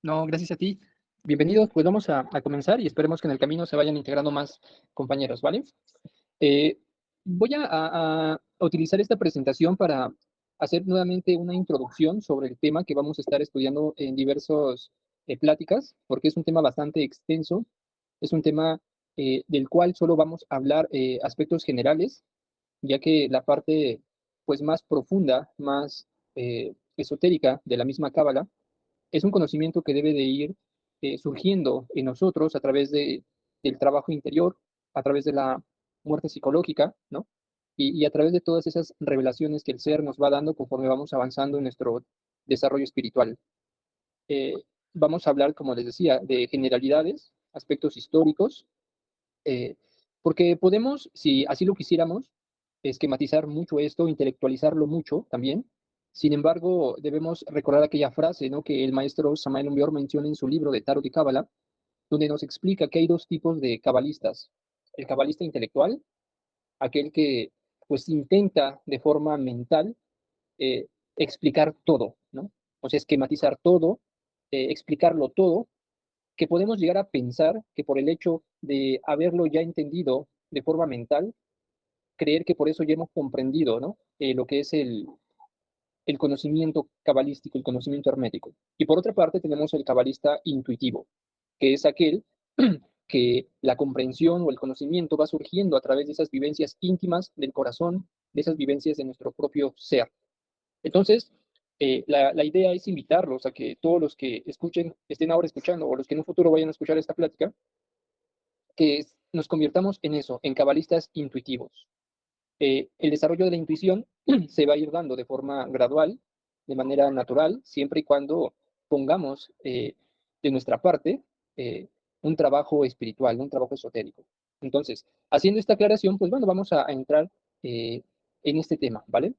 No, gracias a ti. Bienvenidos, pues vamos a comenzar y esperemos que en el camino se vayan integrando más compañeros, ¿vale? Eh, Voy a utilizar esta presentación para hacer nuevamente una introducción sobre el tema que vamos a estar estudiando en diversas pláticas, porque es un tema bastante extenso, es un tema del cual solo vamos a hablar aspectos generales, ya que la parte pues más profunda, más esotérica de la misma cábala es un conocimiento que debe de ir surgiendo en nosotros a través del trabajo interior, a través de la muerte psicológica, ¿no? Y a través de todas esas revelaciones que el ser nos va dando conforme vamos avanzando en nuestro desarrollo espiritual. Eh, Vamos a hablar, como les decía, de generalidades, aspectos históricos, eh, porque podemos, si así lo quisiéramos, esquematizar mucho esto, intelectualizarlo mucho también. Sin embargo, debemos recordar aquella frase, ¿no?, que el maestro Samael Aun menciona en su libro de Tarot y Cábala, donde nos explica que hay dos tipos de cabalistas. El cabalista intelectual, aquel que pues intenta de forma mental eh, explicar todo, ¿no? O sea, esquematizar todo, explicarlo todo, que podemos llegar a pensar que por el hecho de haberlo ya entendido de forma mental, creer que por eso ya hemos comprendido, ¿no? Lo que es el conocimiento cabalístico, el conocimiento hermético. Y por otra parte tenemos el cabalista intuitivo, que es aquel que la comprensión o el conocimiento va surgiendo a través de esas vivencias íntimas del corazón, de esas vivencias de nuestro propio ser. Entonces, la idea es invitarlos a que todos los que escuchen, estén ahora escuchando, o los que en un futuro vayan a escuchar esta plática, que nos convirtamos en eso, en cabalistas intuitivos. El desarrollo de la intuición se va a ir dando de forma gradual, de manera natural, siempre y cuando pongamos de nuestra parte un trabajo espiritual, un trabajo esotérico. Entonces, haciendo esta aclaración, pues bueno, vamos a entrar eh, en este tema, ¿vale?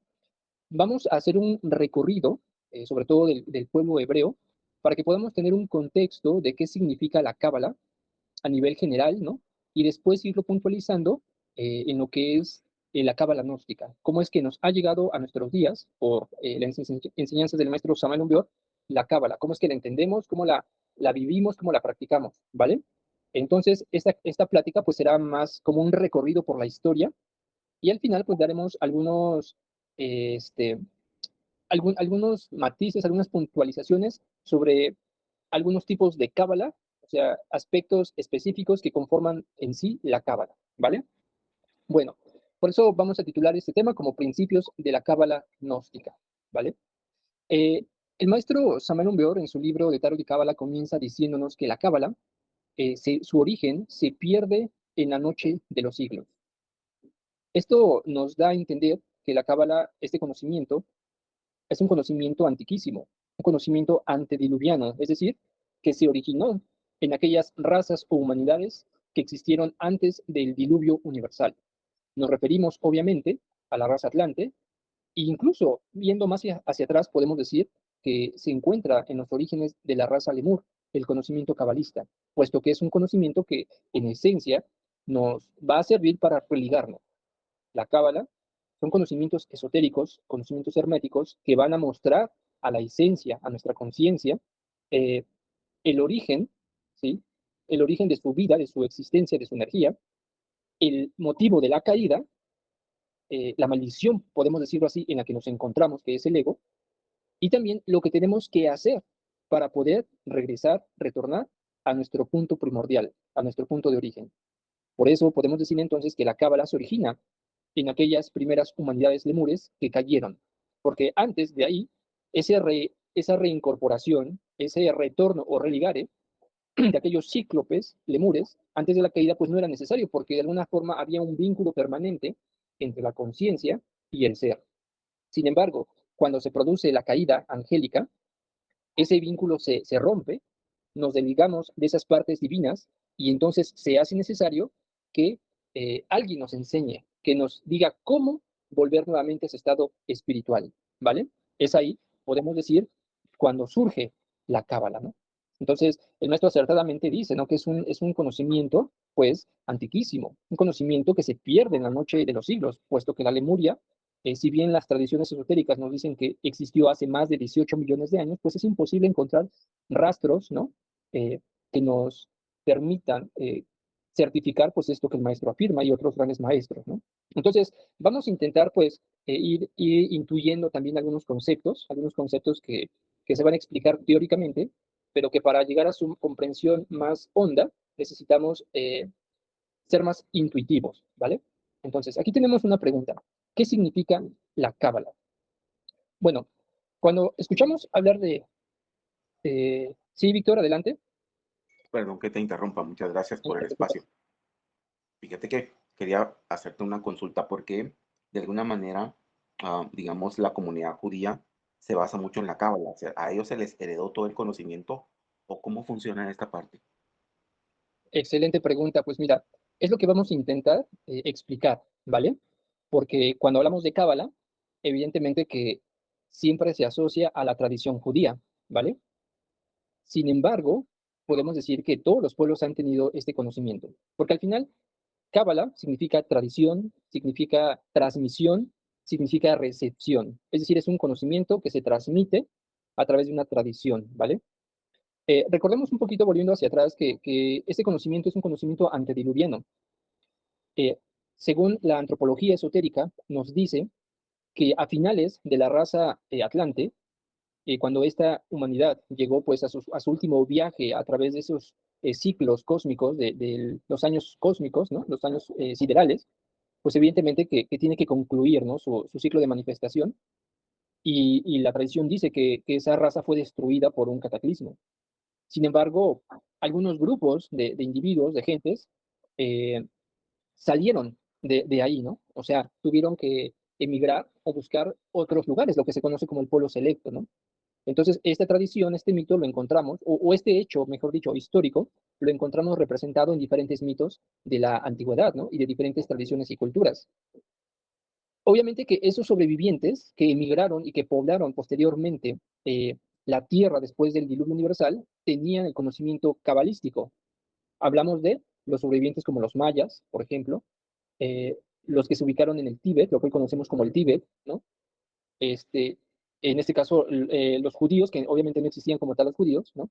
Vamos a hacer un recorrido, sobre todo del pueblo hebreo, para que podamos tener un contexto de qué significa la cábala a nivel general, ¿no? Y después irlo puntualizando en lo que es la cábala gnóstica, cómo es que nos ha llegado a nuestros días por las enseñanzas del maestro Samuel Umbior, la cábala, cómo es que la entendemos, cómo la vivimos, cómo la practicamos, ¿vale? Entonces, esta plática pues será más como un recorrido por la historia y al final pues daremos este, algunos matices, algunas puntualizaciones sobre algunos tipos de cábala, o sea, aspectos específicos que conforman en sí la cábala, ¿vale? Bueno, por eso vamos a titular este tema como principios de la cábala gnóstica, ¿vale? Eh, el maestro Samuel Umbeor en su libro de Tarot y Cábala comienza diciéndonos que la cábala, su origen se pierde en la noche de los siglos. Esto nos da a entender que la cábala, este conocimiento, es un conocimiento antiquísimo, un conocimiento antediluviano, es decir, que se originó en aquellas razas o humanidades que existieron antes del diluvio universal. Nos referimos, obviamente, a la raza Atlante, e incluso viendo más hacia atrás podemos decir que se encuentra en los orígenes de la raza Lemur, el conocimiento cabalista, puesto que es un conocimiento que en esencia nos va a servir para religarnos. La cábala son conocimientos esotéricos, conocimientos herméticos que van a mostrar a la esencia, a nuestra conciencia, eh, el origen, ¿sí? El origen de su vida, de su existencia, de su energía, el motivo de la caída, la maldición, podemos decirlo así, en la que nos encontramos, que es el ego, y también lo que tenemos que hacer para poder regresar, retornar a nuestro punto primordial, a nuestro punto de origen. Por eso podemos decir entonces que la cábala se origina en aquellas primeras humanidades lemures que cayeron, porque antes de ahí, esa reincorporación, ese retorno o religare de aquellos cíclopes lemures, antes de la caída, pues no era necesario, porque de alguna forma había un vínculo permanente entre la conciencia y el ser. Sin embargo, cuando se produce la caída angélica, ese vínculo se rompe, nos desligamos de esas partes divinas y entonces se hace necesario que alguien nos enseñe, que nos diga cómo volver nuevamente a ese estado espiritual, ¿vale? Es ahí, podemos decir, cuando surge la cábala, ¿no? Entonces, el maestro acertadamente dice, ¿no?, que es un conocimiento, pues, antiquísimo, un conocimiento que se pierde en la noche de los siglos, puesto que la Lemuria Si bien las tradiciones esotéricas nos dicen que existió hace más de 18 millones de años, pues es imposible encontrar rastros, ¿no? Que nos permitan certificar pues esto que el maestro afirma y otros grandes maestros, ¿no? Entonces, vamos a intentar pues ir intuyendo también algunos conceptos que se van a explicar teóricamente, pero que para llegar a su comprensión más honda necesitamos ser más intuitivos, ¿vale? Entonces, aquí tenemos una pregunta. ¿Qué significa la cábala? Bueno, cuando escuchamos hablar de... sí, Víctor, adelante. Perdón que te interrumpa, muchas gracias No por el te preocupes. espacio. Fíjate que quería hacerte una consulta porque de alguna manera, digamos, la comunidad judía se basa mucho en la cábala. O sea, a ellos se les heredó todo el conocimiento o cómo funciona esta parte. Excelente pregunta. Pues mira, es lo que vamos a intentar explicar, ¿vale? Porque cuando hablamos de cábala, evidentemente que siempre se asocia a la tradición judía, ¿vale? Sin embargo, podemos decir que todos los pueblos han tenido este conocimiento, porque al final, cábala significa tradición, significa transmisión, significa recepción. Es decir, es un conocimiento que se transmite a través de una tradición, ¿vale? Recordemos un poquito, volviendo hacia atrás, que este conocimiento es un conocimiento antediluviano. Eh, Según la antropología esotérica, nos dice que a finales de la raza Atlante, cuando esta humanidad llegó pues a su último viaje a través de esos ciclos cósmicos, de los años cósmicos, ¿no? Los años siderales, pues evidentemente que tiene que concluir, ¿no? Su ciclo de manifestación, y la tradición dice que esa raza fue destruida por un cataclismo. Sin embargo, algunos grupos de individuos, de gentes, eh, salieron de ahí, ¿no? O sea, tuvieron que emigrar o buscar otros lugares, lo que se conoce como el pueblo selecto, ¿no? Entonces, esta tradición, este mito lo encontramos, o este hecho, mejor dicho, histórico, lo encontramos representado en diferentes mitos de la antigüedad, ¿no? Y de diferentes tradiciones y culturas. Obviamente que esos sobrevivientes que emigraron y que poblaron posteriormente la tierra después del diluvio universal tenían el conocimiento cabalístico. Hablamos de los sobrevivientes como los mayas, por ejemplo, los que se ubicaron en el Tíbet, lo que hoy conocemos como el Tíbet, ¿no? Este, en este caso, los judíos, que obviamente no existían como tal los judíos, ¿no?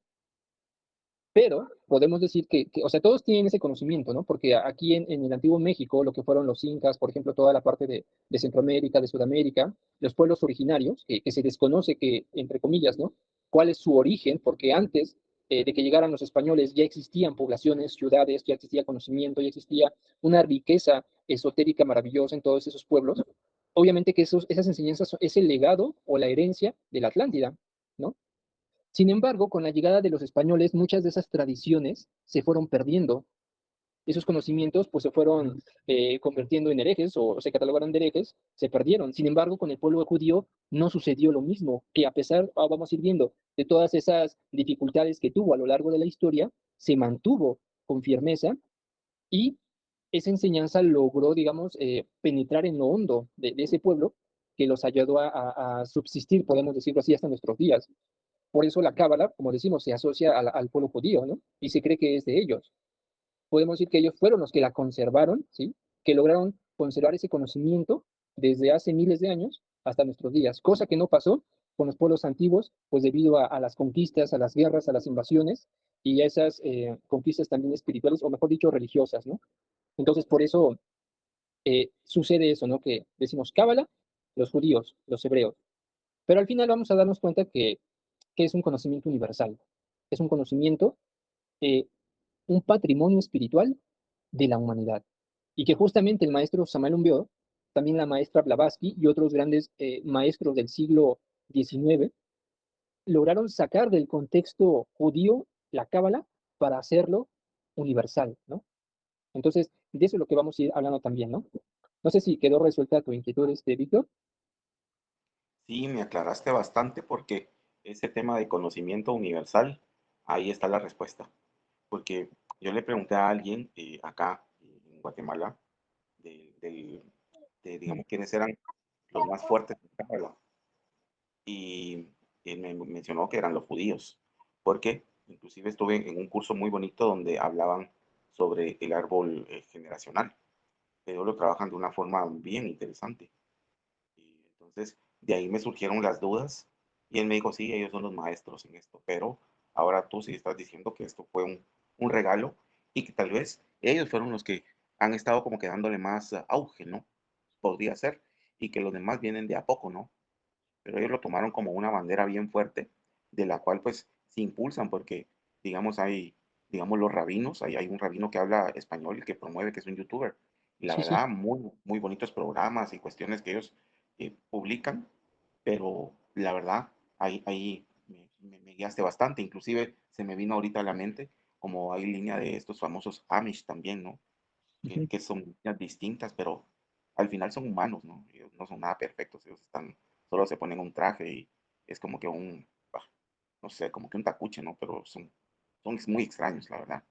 Pero podemos decir o sea, todos tienen ese conocimiento, ¿no? Porque aquí en el antiguo México, lo que fueron los incas, por ejemplo, toda la parte de Centroamérica, de Sudamérica, los pueblos originarios, que se desconoce que, entre comillas, ¿no? ¿Cuál es su origen? Porque antes de que llegaran los españoles ya existían poblaciones, ciudades, ya existía conocimiento, ya existía una riqueza esotérica maravillosa en todos esos pueblos. Obviamente que esas enseñanzas es el legado o la herencia de la Atlántida, ¿no? Sin embargo, con la llegada de los españoles, muchas de esas tradiciones se fueron perdiendo. Esos conocimientos pues se fueron convirtiendo en herejes o se catalogaron de herejes, se perdieron. Sin embargo, con el pueblo judío no sucedió lo mismo, que a pesar, vamos a ir viendo, de todas esas dificultades que tuvo a lo largo de la historia, se mantuvo con firmeza y esa enseñanza logró, digamos, penetrar en lo hondo de ese pueblo que los ayudó a subsistir, podemos decirlo así, hasta nuestros días. Por eso la cábala, como decimos, se asocia al pueblo judío, ¿no? Y se cree que es de ellos. Podemos decir que ellos fueron los que la conservaron, ¿sí? Que lograron conservar ese conocimiento desde hace miles de años hasta nuestros días, cosa que no pasó con los pueblos antiguos, pues debido a las conquistas, a las guerras, a las invasiones y a esas conquistas también espirituales, o mejor dicho, religiosas, ¿no? Entonces, por eso sucede eso, ¿no? Que decimos cábala, los judíos, los hebreos. Pero al final vamos a darnos cuenta que es un conocimiento universal, es un conocimiento, eh, un patrimonio espiritual de la humanidad. Y que justamente el maestro Samael Umbeo, también la maestra Blavatsky y otros grandes maestros del siglo XIX lograron sacar del contexto judío la cábala para hacerlo universal, ¿no? Entonces, de eso es lo que vamos a ir hablando también, ¿no? No sé si quedó resuelta tu inquietud, Víctor. Sí, me aclaraste bastante porque ese tema de conocimiento universal, ahí está la respuesta. Porque yo le pregunté a alguien acá en Guatemala, de, del- digamos, quiénes eran los más fuertes en Cábala, y él me mencionó que eran los judíos, porque inclusive estuve en un curso muy bonito donde hablaban sobre el árbol generacional, pero lo trabajan de una forma bien interesante. Entonces, de ahí me surgieron las dudas y él me dijo, sí, ellos son los maestros en esto, pero ahora tú sí estás diciendo que esto fue un regalo y que tal vez ellos fueron los que han estado como que dándole más auge, ¿no? Podría ser, y que los demás vienen de a poco, ¿no? Pero ellos lo tomaron como una bandera bien fuerte, de la cual pues se impulsan porque, digamos, digamos, los rabinos, hay un rabino que habla español y que promueve, que es un youtuber, y la Sí, sí. verdad, muy, muy bonitos programas y cuestiones que ellos publican, pero la verdad, ahí me guiaste bastante, inclusive se me vino ahorita a la mente como hay línea de estos famosos Amish también, ¿no? Ujú. Que son líneas distintas, pero al final son humanos, ¿no? Ellos no son nada perfectos, ellos están, solo se ponen un traje y es como que no sé, como que un tacuche, ¿no? Pero son muy extraños, la verdad.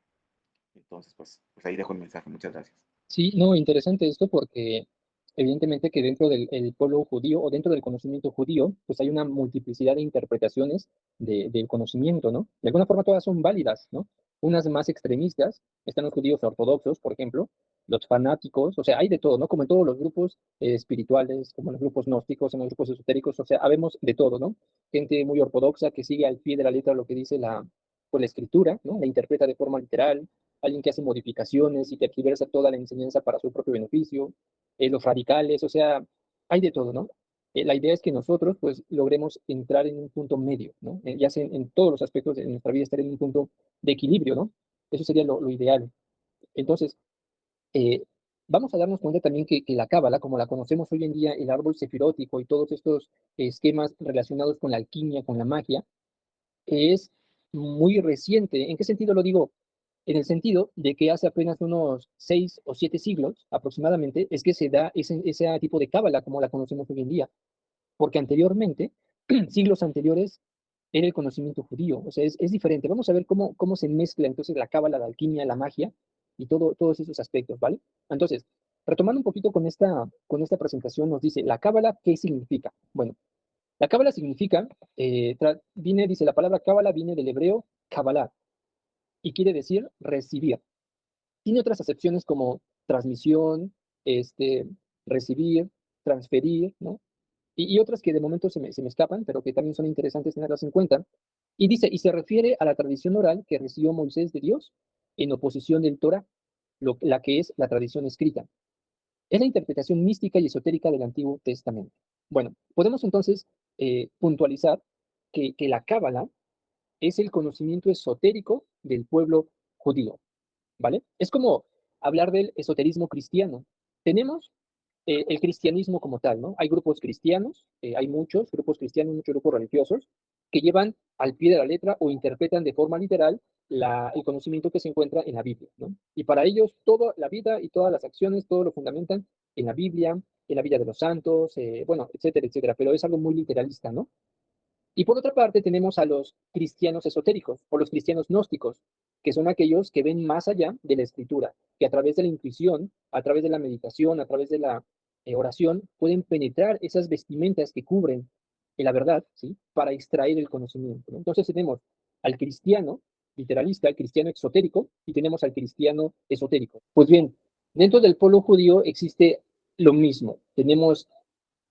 Entonces, pues ahí dejo el mensaje, muchas gracias. Sí, no, interesante esto porque evidentemente que dentro del el pueblo judío o dentro del conocimiento judío, pues hay una multiplicidad de interpretaciones del conocimiento, ¿no? De alguna forma todas son válidas, ¿no? Unas más extremistas, están los judíos ortodoxos, por ejemplo, los fanáticos, o sea, hay de todo, ¿no? Como en todos los grupos espirituales, como en los grupos gnósticos, en los grupos esotéricos, o sea, habemos de todo, ¿no? Gente muy ortodoxa que sigue al pie de la letra lo que dice pues, la escritura, ¿no? La interpreta de forma literal, alguien que hace modificaciones y tergiversa toda la enseñanza para su propio beneficio, los radicales, o sea, hay de todo, ¿no? La idea es que nosotros, pues, logremos entrar en un punto medio, ¿no? Ya sea en todos los aspectos de nuestra vida, estar en un punto de equilibrio, ¿no? Eso sería lo ideal. Entonces, eh, vamos a darnos cuenta también que la cábala, como la conocemos hoy en día, el árbol sefirótico y todos estos esquemas relacionados con la alquimia, con la magia, es muy reciente. ¿En qué sentido lo digo? En el sentido de que hace apenas unos 6 o 7 siglos aproximadamente es que se da ese tipo de cábala como la conocemos hoy en día, porque anteriormente, siglos anteriores, era el conocimiento judío, o sea, es diferente. Vamos a ver cómo se mezcla entonces la cábala, la alquimia, la magia y todos esos aspectos, ¿vale? Entonces, retomando un poquito con esta presentación, nos dice, la cábala, ¿qué significa? Bueno, la cábala significa, dice la palabra cábala viene del hebreo kabbalah y quiere decir recibir. Tiene otras acepciones como transmisión, este, recibir, transferir, ¿no? Y otras que de momento se me escapan, pero que también son interesantes tenerlas en cuenta. Y dice, y se refiere a la tradición oral que recibió Moisés de Dios en oposición del Torah, la que es la tradición escrita. Es la interpretación mística y esotérica del Antiguo Testamento. Bueno, podemos entonces puntualizar que la Cábala es el conocimiento esotérico del pueblo judío, ¿vale? Es como hablar del esoterismo cristiano. Tenemos el cristianismo como tal, ¿no? Hay grupos cristianos, hay muchos grupos cristianos, muchos grupos religiosos que llevan al pie de la letra o interpretan de forma literal el conocimiento que se encuentra en la Biblia, ¿no? Y para ellos toda la vida y todas las acciones, todo lo fundamentan en la Biblia, en la vida de los santos, bueno, etcétera, etcétera, pero es algo muy literalista, ¿no? Y por otra parte tenemos a los cristianos esotéricos o los cristianos gnósticos, que son aquellos que ven más allá de la escritura, que a través de la intuición, a través de la meditación, a través de la oración, pueden penetrar esas vestimentas que cubren la verdad, ¿sí? Para extraer el conocimiento, ¿no? Entonces tenemos al cristiano literalista, al cristiano exotérico, y tenemos al cristiano esotérico. Pues bien, dentro del pueblo judío existe lo mismo. Tenemos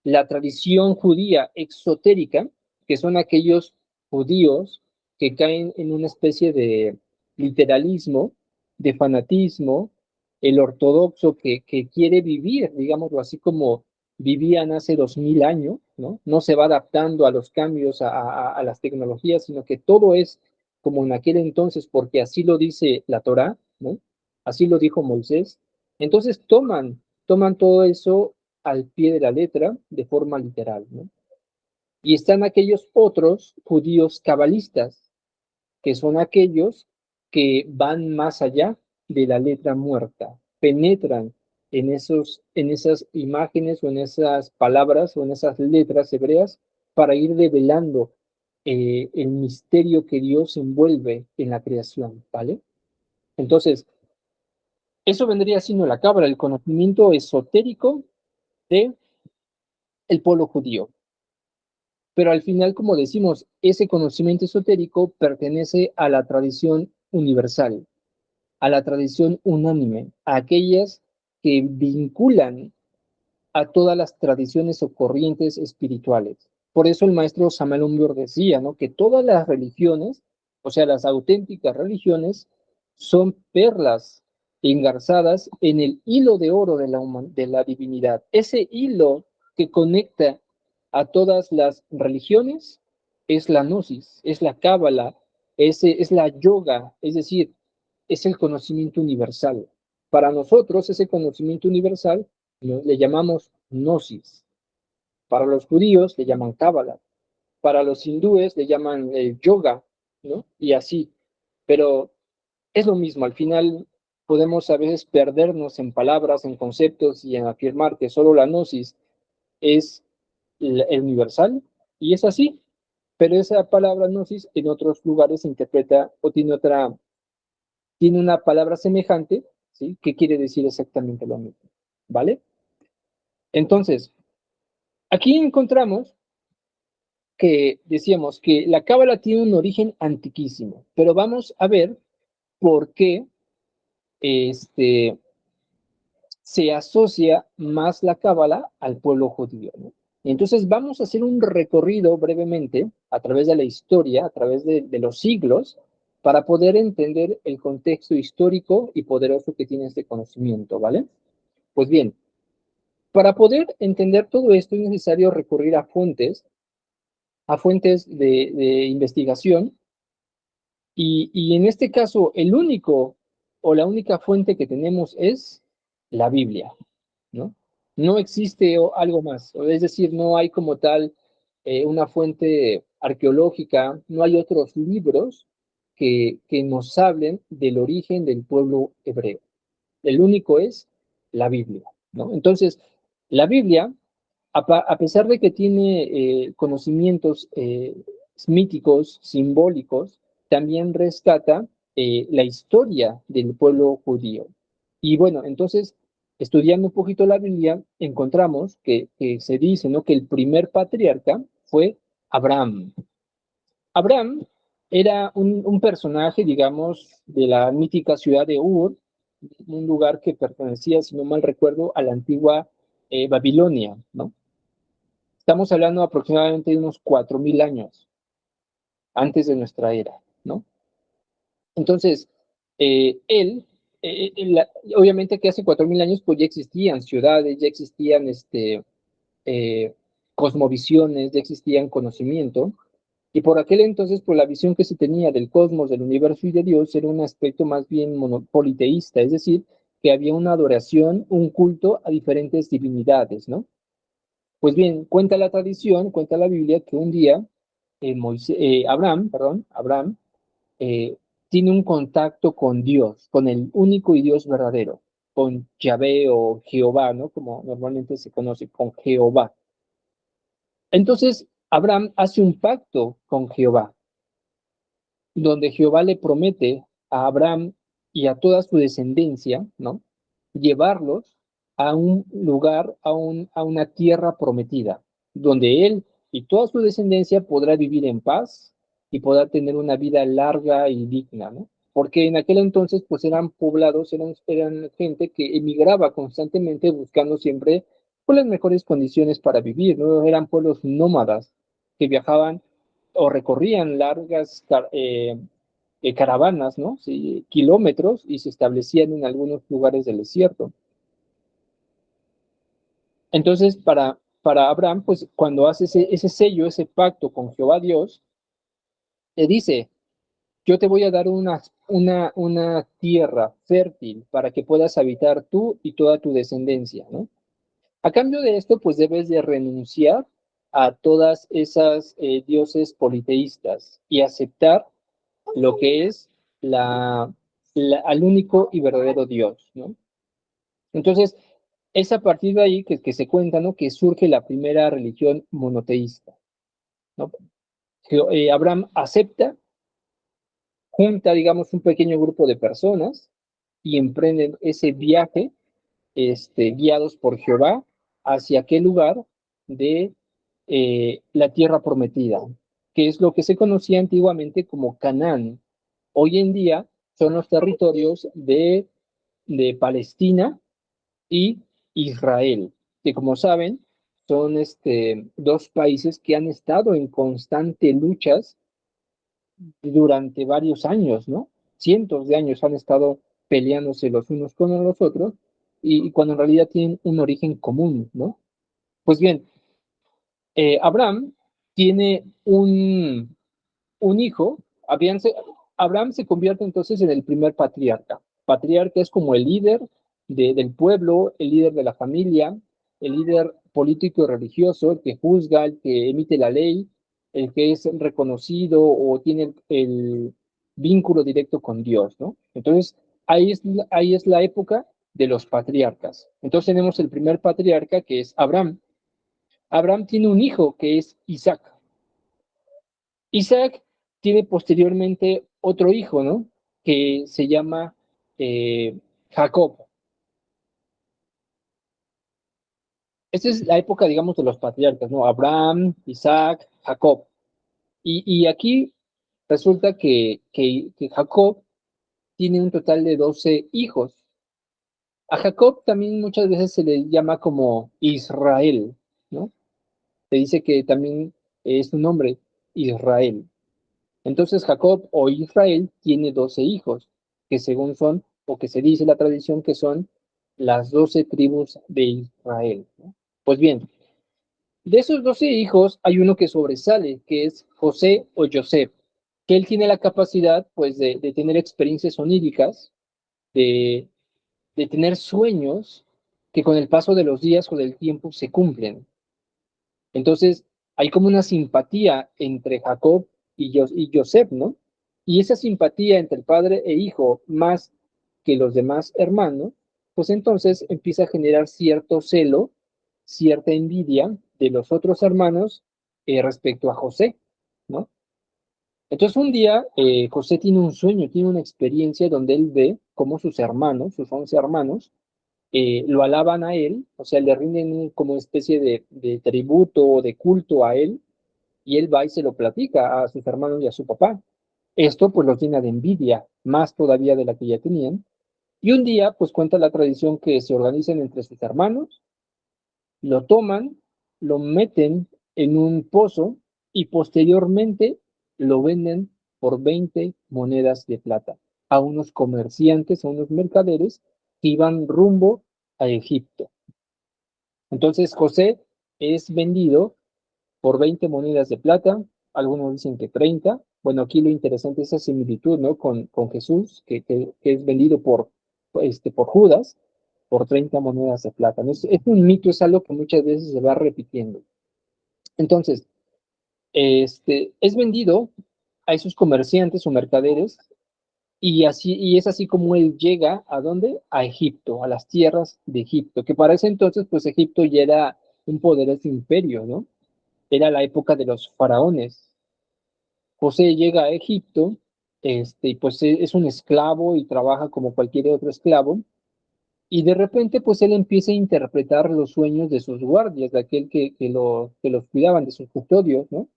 la tradición judía exotérica, que son aquellos judíos que caen en una especie de literalismo, de fanatismo, el ortodoxo que quiere vivir, digámoslo así, como vivían hace 2000 años, ¿no? No se va adaptando a los cambios, a las tecnologías, sino que todo es como en aquel entonces, porque así lo dice la Torá, ¿no? Así lo dijo Moisés. Entonces toman todo eso al pie de la letra de forma literal, ¿no? Y están aquellos otros judíos cabalistas, que son aquellos que van más allá de la letra muerta, penetran en esas imágenes o en esas palabras o en esas letras hebreas para ir develando el misterio que Dios envuelve en la creación, ¿vale? Entonces, eso vendría siendo la cabra, el conocimiento esotérico de el pueblo judío. Pero al final, como decimos, ese conocimiento esotérico pertenece a la tradición universal, a la tradición unánime, a aquellas que vinculan a todas las tradiciones o corrientes espirituales. Por eso el maestro Samuel Umbur decía, ¿no?, que todas las religiones, o sea, las auténticas religiones, son perlas engarzadas en el hilo de oro de la divinidad. Ese hilo que conecta a todas las religiones es la gnosis, es la cábala, es la yoga, es decir, es el conocimiento universal. Para nosotros, ese conocimiento universal, ¿no?, le llamamos gnosis. Para los judíos le llaman cábala. Para los hindúes le llaman yoga, ¿no? Y así. Pero es lo mismo. Al final podemos a veces perdernos en palabras, en conceptos y en afirmar que solo la gnosis es el universal. Y es así. Pero esa palabra gnosis en otros lugares se interpreta o tiene una palabra semejante, ¿sí?, que quiere decir exactamente lo mismo. ¿Vale? Entonces, aquí encontramos que decíamos que la cábala tiene un origen antiquísimo, pero vamos a ver por qué este, se asocia más la cábala al pueblo judío, ¿no? Entonces vamos a hacer un recorrido brevemente a través de la historia, a través de los siglos, para poder entender el contexto histórico y poderoso que tiene este conocimiento, ¿vale? Pues bien, para poder entender todo esto es necesario recurrir a fuentes de investigación, y en este caso el único o la única fuente que tenemos es la Biblia, ¿no? No existe algo más, es decir, no hay como tal una fuente arqueológica, no hay otros libros que nos hablen del origen del pueblo hebreo. El único es la Biblia, ¿no? Entonces, la Biblia, a pesar de que tiene conocimientos míticos, simbólicos, también rescata la historia del pueblo judío. Y bueno, entonces, estudiando un poquito la Biblia, encontramos que se dice, ¿no?, que el primer patriarca fue Abraham. Abraham era un personaje, digamos, de la mítica ciudad de Ur, un lugar que pertenecía, si no mal recuerdo, a la antigua Babilonia, ¿no? Estamos hablando aproximadamente de unos 4000 años antes de nuestra era, ¿no? Entonces, él, obviamente que hace 4000 años, pues ya existían ciudades, ya existían eh, cosmovisiones, ya existían conocimiento, y por aquel entonces, pues la visión que se tenía del cosmos, del universo y de Dios era un aspecto más bien politeísta, es decir, que había una adoración, un culto a diferentes divinidades, ¿no? Pues bien, cuenta la tradición, cuenta la Biblia que un día Abraham, eh, tiene un contacto con Dios, con el único y Dios verdadero, con Yahvé o Jehová, ¿no?, como normalmente se conoce, con Jehová. Entonces, Abraham hace un pacto con Jehová, donde Jehová le promete a Abraham y a toda su descendencia, ¿no?, llevarlos a un lugar, a una tierra prometida, donde él y toda su descendencia podrá vivir en paz y podrá tener una vida larga y digna, ¿no? Porque en aquel entonces, pues eran poblados, eran gente que emigraba constantemente buscando siempre, pues, las mejores condiciones para vivir, ¿no? Eran pueblos nómadas que viajaban o recorrían largas caravanas, ¿no? Sí, kilómetros, y se establecían en algunos lugares del desierto. Entonces, para Abraham, pues cuando hace ese sello, ese pacto con Jehová Dios, le dice: yo te voy a dar una tierra fértil para que puedas habitar tú y toda tu descendencia, ¿no? A cambio de esto, pues debes de renunciar a todas esas dioses politeístas y aceptar lo que es al único y verdadero Dios, ¿no? Entonces, es a partir de ahí que se cuenta, ¿no?, que surge la primera religión monoteísta, ¿no? Abraham acepta, junta, digamos, un pequeño grupo de personas y emprenden ese viaje, guiados por Jehová, hacia aquel lugar de la tierra prometida, que es lo que se conocía antiguamente como Canaán. Hoy en día son los territorios de Palestina y Israel. que como saben, son dos países que han estado en constante luchas durante varios años, ¿no? Cientos de años han estado peleándose los unos con los otros y cuando en realidad tienen un origen común, ¿no? Pues bien, Abraham tiene un hijo. Abraham se convierte entonces en el primer patriarca. Patriarca es como el líder del pueblo, el líder de la familia, el líder político y religioso, el que juzga, el que emite la ley, el que es reconocido o tiene el vínculo directo con Dios, ¿no? Entonces, ahí es la época de los patriarcas. Entonces tenemos el primer patriarca que es Abraham. Abraham tiene un hijo que es Isaac. Isaac tiene posteriormente otro hijo, ¿no? Que se llama Jacob. Esta es la época, digamos, de los patriarcas, ¿no? Abraham, Isaac, Jacob. Y aquí resulta que Jacob tiene un total de 12 hijos. A Jacob también muchas veces se le llama como Israel, ¿no? Se dice que también es su nombre, Israel. Entonces Jacob o Israel tiene 12 hijos, que según son, o que se dice la tradición que son las 12 tribus de Israel, ¿no? Pues bien, de esos 12 hijos hay uno que sobresale, que es José o Joseph, que él tiene la capacidad pues de tener experiencias oníricas, de, de tener sueños que con el paso de los días o del tiempo se cumplen. Entonces, hay como una simpatía entre Jacob y Joseph, ¿no? Y esa simpatía entre padre e hijo, más que los demás hermanos, pues entonces empieza a generar cierto celo, cierta envidia de los otros hermanos respecto a José, ¿no? Entonces un día José tiene un sueño, tiene una experiencia donde él ve cómo sus hermanos, sus 11 hermanos, lo alaban a él, o sea, le rinden como especie de tributo o de culto a él, y él va y se lo platica a sus hermanos y a su papá. Esto pues los llena de envidia, más todavía de la que ya tenían, y un día pues cuenta la tradición que se organizan entre sus hermanos, lo toman, lo meten en un pozo y posteriormente lo venden por 20 monedas de plata a unos comerciantes, a unos mercaderes que iban rumbo a Egipto. Entonces José es vendido por 20 monedas de plata, algunos dicen que 30. Bueno, aquí lo interesante es esa similitud, ¿no? Con Jesús, que es vendido por Judas, por 30 monedas de plata, ¿no? Es un mito, es algo que muchas veces se va repitiendo. Entonces, es vendido a esos comerciantes o mercaderes y es así como él llega ¿a dónde? A Egipto, a las tierras de Egipto, que para ese entonces, pues Egipto ya era un poderoso imperio, ¿no? Era la época de los faraones. José llega a Egipto, y pues es un esclavo y trabaja como cualquier otro esclavo, y de repente pues él empieza a interpretar los sueños de sus guardias, de aquel que los cuidaban, de sus custodios, ¿no?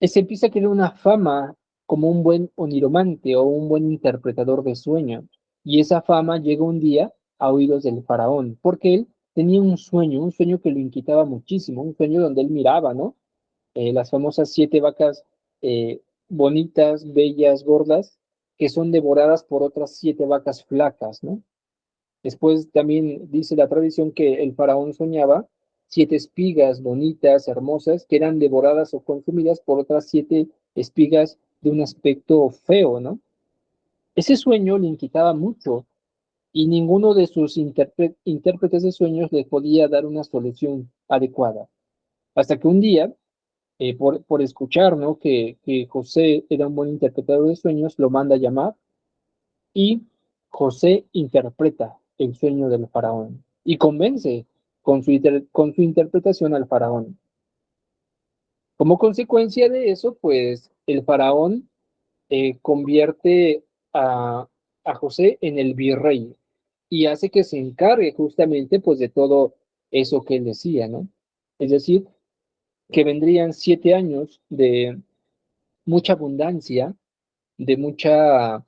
Se empieza a crear una fama como un buen oniromante o un buen interpretador de sueños. Y esa fama llega un día a oídos del faraón, porque él tenía un sueño que lo inquietaba muchísimo, un sueño donde él miraba, ¿no? Las famosas 7 vacas bonitas, bellas, gordas, que son devoradas por otras 7 vacas flacas, ¿no? Después también dice la tradición que el faraón soñaba 7 espigas bonitas, hermosas, que eran devoradas o consumidas por otras 7 espigas de un aspecto feo, ¿no? Ese sueño le inquietaba mucho y ninguno de sus intérpretes de sueños le podía dar una solución adecuada. Hasta que un día, por escuchar, ¿no? que José era un buen interpretador de sueños, lo manda a llamar y José interpreta el sueño del faraón y convence con su interpretación al faraón. Como consecuencia de eso, pues el faraón convierte a, a José en el virrey y hace que se encargue justamente pues de todo eso que él decía, ¿no? Es decir, que vendrían 7 años de mucha abundancia, de mucha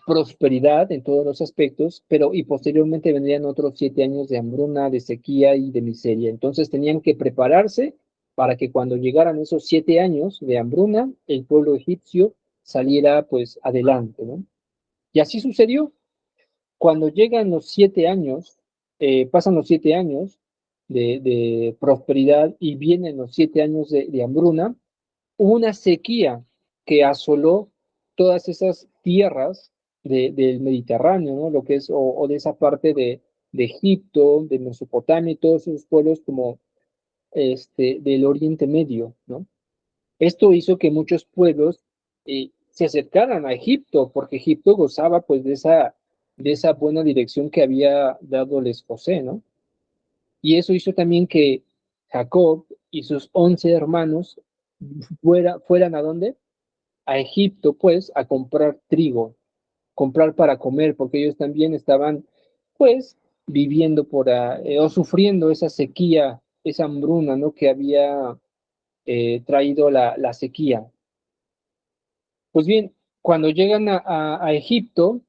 prosperidad en todos los aspectos, pero y posteriormente vendrían otros 7 años de hambruna, de sequía y de miseria. Entonces tenían que prepararse para que cuando llegaran esos 7 años de hambruna, el pueblo egipcio saliera pues adelante, ¿no? Y así sucedió. Cuando llegan los 7 años, pasan los 7 años de prosperidad y vienen los 7 años de hambruna, hubo una sequía que asoló todas esas tierras del Mediterráneo, ¿no? Lo que es, o de esa parte de Egipto, de Mesopotamia y todos esos pueblos como del Oriente Medio, ¿no? Esto hizo que muchos pueblos se acercaran a Egipto, porque Egipto gozaba pues de esa buena dirección que había dado José, ¿no? Y eso hizo también que Jacob y sus 11 hermanos fueran ¿a dónde? A Egipto, pues, a comprar trigo, comprar para comer, porque ellos también estaban, pues, viviendo o sufriendo esa sequía, esa hambruna, ¿no? Que había traído la sequía. Pues bien, cuando llegan a Egipto,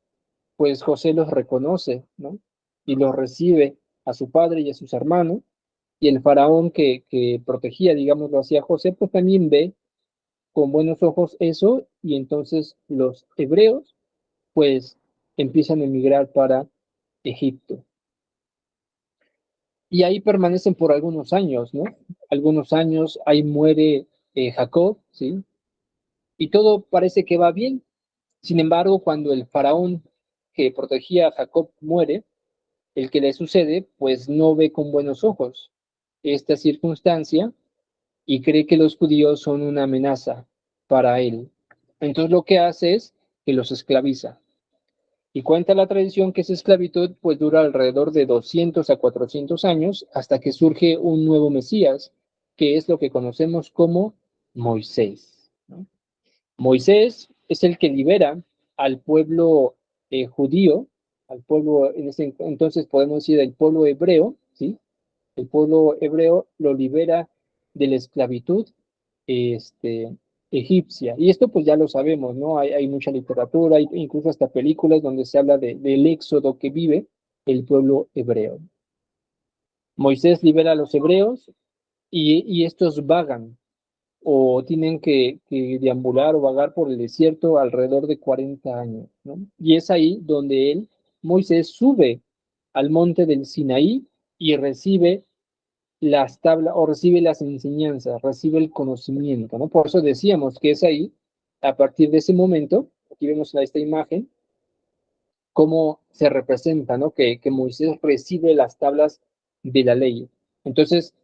pues José los reconoce, ¿no? Y los recibe a su padre y a sus hermanos, y el faraón que protegía, digámoslo así, a José, pues también ve con buenos ojos eso, y entonces los hebreos, pues, empiezan a emigrar para Egipto. Y ahí permanecen por algunos años, ¿no? Algunos años, ahí muere Jacob, ¿sí? Y todo parece que va bien. Sin embargo, cuando el faraón que protegía a Jacob muere, el que le sucede, pues no ve con buenos ojos esta circunstancia y cree que los judíos son una amenaza para él. Entonces lo que hace es que los esclaviza. Y cuenta la tradición que esa esclavitud pues dura alrededor de 200 a 400 años hasta que surge un nuevo Mesías, que es lo que conocemos como Moisés, ¿no? Moisés es el que libera al pueblo judío, al pueblo, en ese entonces podemos decir el pueblo hebreo, ¿sí? El pueblo hebreo lo libera de la esclavitud este, egipcia. Y esto pues ya lo sabemos, ¿no? Hay mucha literatura, hay incluso hasta películas donde se habla del éxodo que vive el pueblo hebreo. Moisés libera a los hebreos y estos vagan o tienen que deambular o vagar por el desierto alrededor de 40 años, ¿no? Y es ahí donde Moisés, sube al monte del Sinaí y recibe las tablas o recibe las enseñanzas, recibe el conocimiento, ¿no? Por eso decíamos que es ahí, a partir de ese momento, aquí vemos esta imagen, cómo se representa, ¿no? Que Moisés recibe las tablas de la ley. Entonces,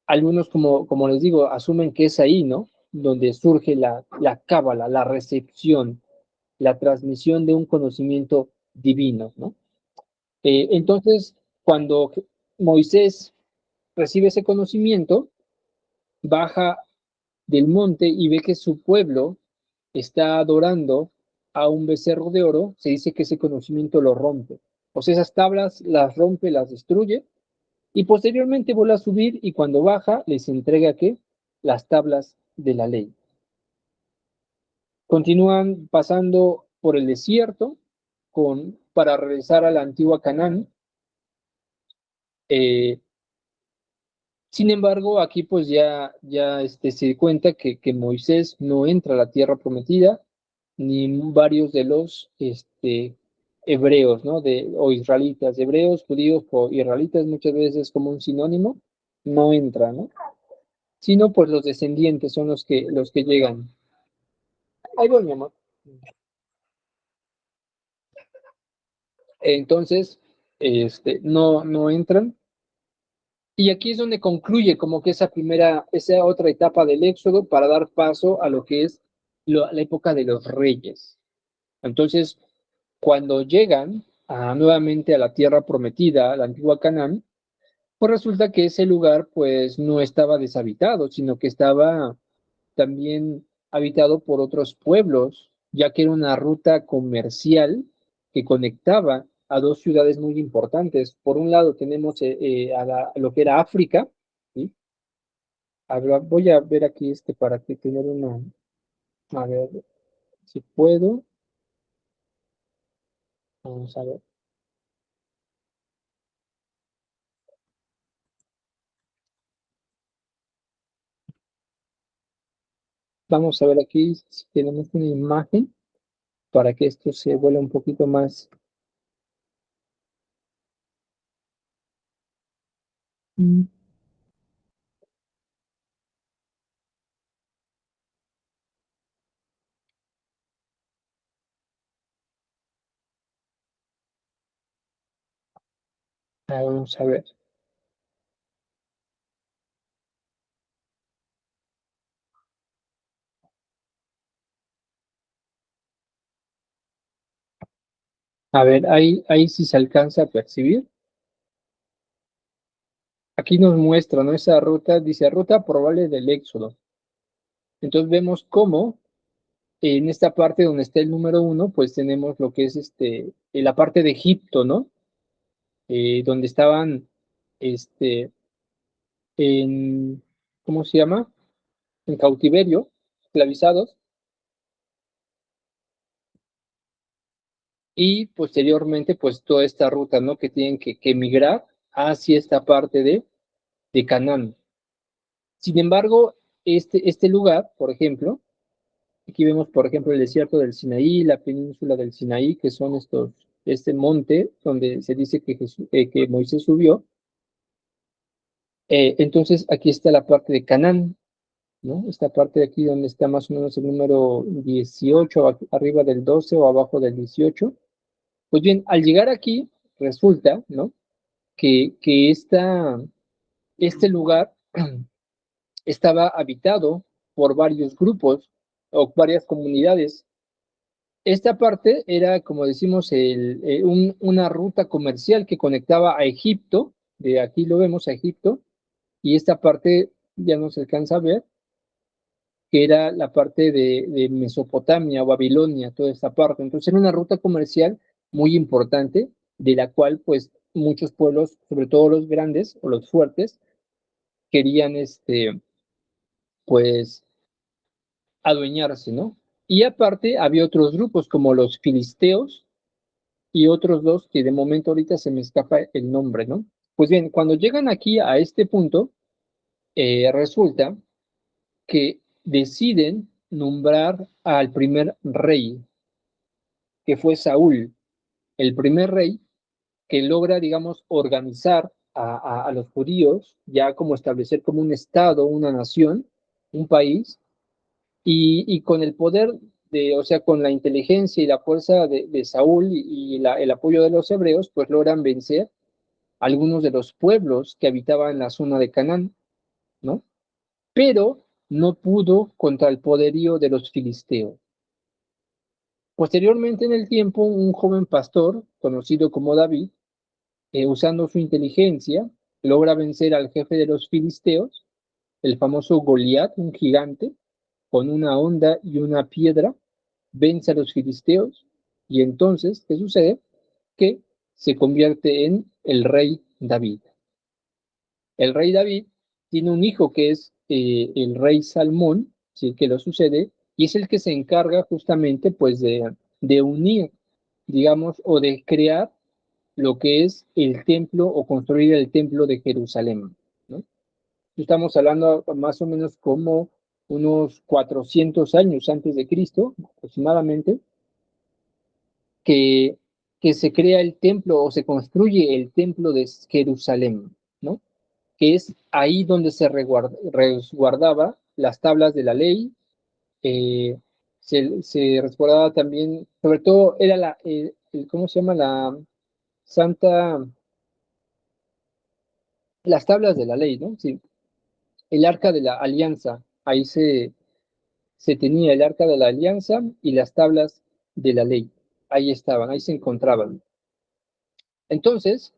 algunos, como les digo, asumen que es ahí, ¿no? Donde surge la cábala, la recepción, la transmisión de un conocimiento divino, ¿no? Entonces, cuando Moisés recibe ese conocimiento, baja del monte y ve que su pueblo está adorando a un becerro de oro, se dice que ese conocimiento lo rompe. O sea, esas tablas las rompe, las destruye, y posteriormente vuelve a subir y cuando baja les entrega ¿qué? Las tablas de la ley. Continúan pasando por el desierto para regresar a la antigua Canaán. Eh, Sin embargo, aquí pues ya se cuenta que Moisés no entra a la tierra prometida, ni varios de los hebreos, ¿no? O israelitas, hebreos, judíos o israelitas muchas veces como un sinónimo, no entran, ¿no? Sino pues los descendientes son los que llegan. Ahí voy, mi amor. Entonces, no entran. Y aquí es donde concluye como que esa otra etapa del Éxodo para dar paso a lo que es la época de los reyes. Entonces, cuando llegan nuevamente a la tierra prometida, a la antigua Canaán, pues resulta que ese lugar pues no estaba deshabitado, sino que estaba también habitado por otros pueblos, ya que era una ruta comercial que conectaba a dos ciudades muy importantes. Por un lado tenemos a lo que era África, ¿sí? Voy a ver aquí para que tener a ver si puedo. Vamos a ver. Vamos a ver aquí si tenemos una imagen para que esto se vuelva un poquito más. Mm, Vamos a ver. A ver, ahí sí se alcanza a percibir. Aquí nos muestra, ¿no? Esa ruta, dice ruta probable del éxodo. Entonces vemos cómo en esta parte donde está el número uno, pues tenemos lo que es la parte de Egipto, ¿no? Donde estaban, este, en, ¿cómo se llama? En cautiverio, esclavizados, y posteriormente, pues toda esta ruta, ¿no? Que tienen que emigrar hacia esta parte de Canaán. Sin embargo, este lugar, por ejemplo, aquí vemos, por ejemplo, el desierto del Sinaí, la península del Sinaí, que son este monte donde se dice que Moisés subió. Entonces, aquí está la parte de Canaán, ¿no? Esta parte de aquí donde está más o menos el número 18, arriba del 12 o abajo del 18. Pues bien, al llegar aquí, resulta, ¿no? Que este lugar estaba habitado por varios grupos o varias comunidades. Esta parte era, como decimos, una ruta comercial que conectaba a Egipto, de aquí lo vemos a Egipto, y esta parte ya no se alcanza a ver, que era la parte de Mesopotamia o Babilonia, toda esta parte. Entonces era una ruta comercial muy importante, de la cual pues muchos pueblos, sobre todo los grandes o los fuertes, querían pues adueñarse, ¿no? Y aparte había otros grupos como los filisteos y otros dos que de momento ahorita se me escapa el nombre, ¿no? Pues bien, cuando llegan aquí a este punto, resulta que deciden nombrar al primer rey, que fue Saúl, el primer rey que logra, digamos, organizar a los judíos, ya como establecer como un estado, una nación, un país, y con el poder o sea, con la inteligencia y la fuerza de Saúl el apoyo de los hebreos, pues logran vencer a algunos de los pueblos que habitaban en la zona de Canaán, ¿no? Pero no pudo contra el poderío de los filisteos. Posteriormente en el tiempo, un joven pastor, conocido como David, usando su inteligencia, logra vencer al jefe de los filisteos, el famoso Goliat, un gigante, con una honda y una piedra, vence a los filisteos y entonces, ¿qué sucede? Que se convierte en el rey David. El rey David tiene un hijo que es el rey Salmón, ¿sí? Que lo sucede, y es el que se encarga justamente pues de unir, digamos, o de crear lo que es el templo o construir el templo de Jerusalén, ¿no? Estamos hablando más o menos como unos 400 años antes de Cristo, aproximadamente, que, que se crea el templo o se construye el templo de Jerusalén, ¿no? Que es ahí donde se resguardaba las tablas de la ley, eh, se resguardaba también, sobre todo era ¿cómo se llama? La Santa, las tablas de la ley, ¿no? Sí, el arca de la alianza, ahí se tenía el arca de la alianza y las tablas de la ley, ahí estaban, ahí se encontraban. Entonces,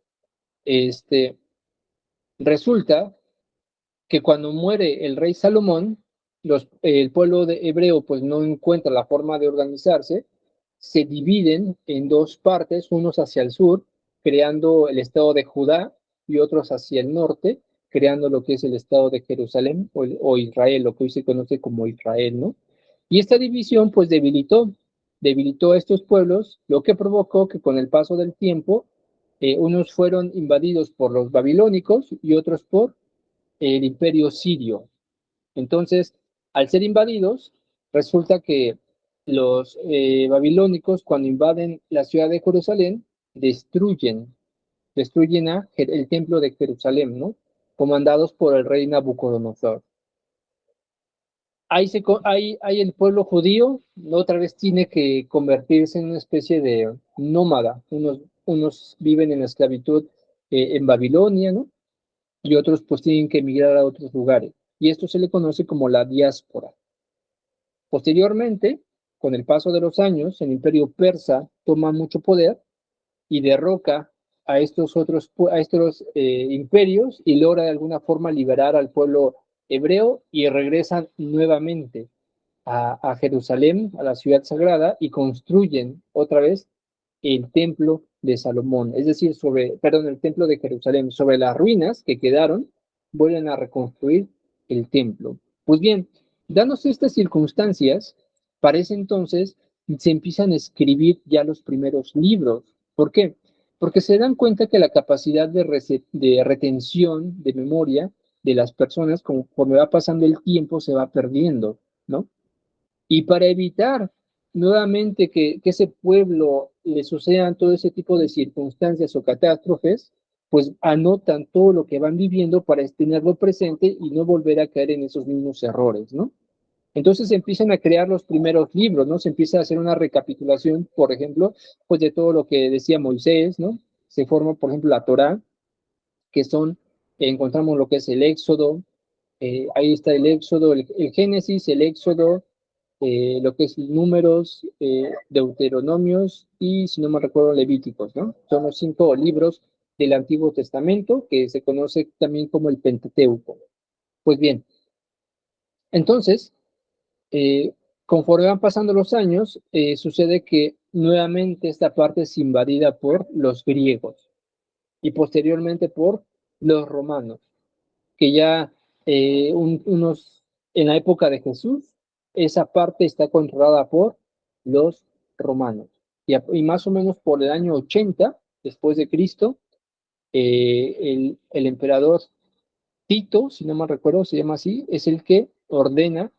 este, resulta que cuando muere el rey Salomón, el pueblo de hebreo pues no encuentra la forma de organizarse, se dividen en dos partes, unos hacia el sur, creando el estado de Judá, y otros hacia el norte, creando lo que es el estado de Jerusalén o Israel, lo que hoy se conoce como Israel, ¿no? Y esta división pues debilitó debilitó a estos pueblos, lo que provocó que con el paso del tiempo, unos fueron invadidos por los babilónicos y otros por el imperio sirio. Entonces, al ser invadidos, resulta que los babilónicos, cuando invaden la ciudad de Jerusalén, destruyen el templo de Jerusalén, ¿no? Comandados por el rey Nabucodonosor. Ahí el pueblo judío otra vez tiene que convertirse en una especie de nómada. Unos viven en la esclavitud en Babilonia, ¿no? Y otros pues tienen que emigrar a otros lugares. Y esto se le conoce como la diáspora. Posteriormente, con el paso de los años, el imperio persa toma mucho poder y derroca a estos imperios y logra de alguna forma liberar al pueblo hebreo y regresan nuevamente a Jerusalén, a la ciudad sagrada, y construyen otra vez el templo de Salomón, es decir, el templo de Jerusalén, sobre las ruinas que quedaron, vuelven a reconstruir el templo. Pues bien, dándose estas circunstancias, parece entonces se empiezan a escribir ya los primeros libros. ¿Por qué? Porque se dan cuenta que la capacidad de retención, de memoria de las personas, conforme va pasando el tiempo, se va perdiendo, ¿no? Y para evitar nuevamente que ese pueblo le sucedan todo ese tipo de circunstancias o catástrofes, pues anotan todo lo que van viviendo para tenerlo presente y no volver a caer en esos mismos errores, ¿no? Entonces se empiezan a crear los primeros libros, ¿no? Se empieza a hacer una recapitulación, por ejemplo, pues de todo lo que decía Moisés, ¿no? Se forma, por ejemplo, la Torá, encontramos lo que es el Éxodo, ahí está el Éxodo, el Génesis, el Éxodo, lo que es Números, Deuteronomios y, si no me recuerdo, Levíticos, ¿no? Son los 5 libros del Antiguo Testamento que se conoce también como el Pentateuco. Pues bien, entonces, eh, conforme van pasando los años, sucede que nuevamente esta parte es invadida por los griegos y posteriormente por los romanos, que ya en la época de Jesús, esa parte está controlada por los romanos. Y más o menos por el año 80 después de Cristo, el emperador Tito, si no mal recuerdo, se llama así, es el que ordena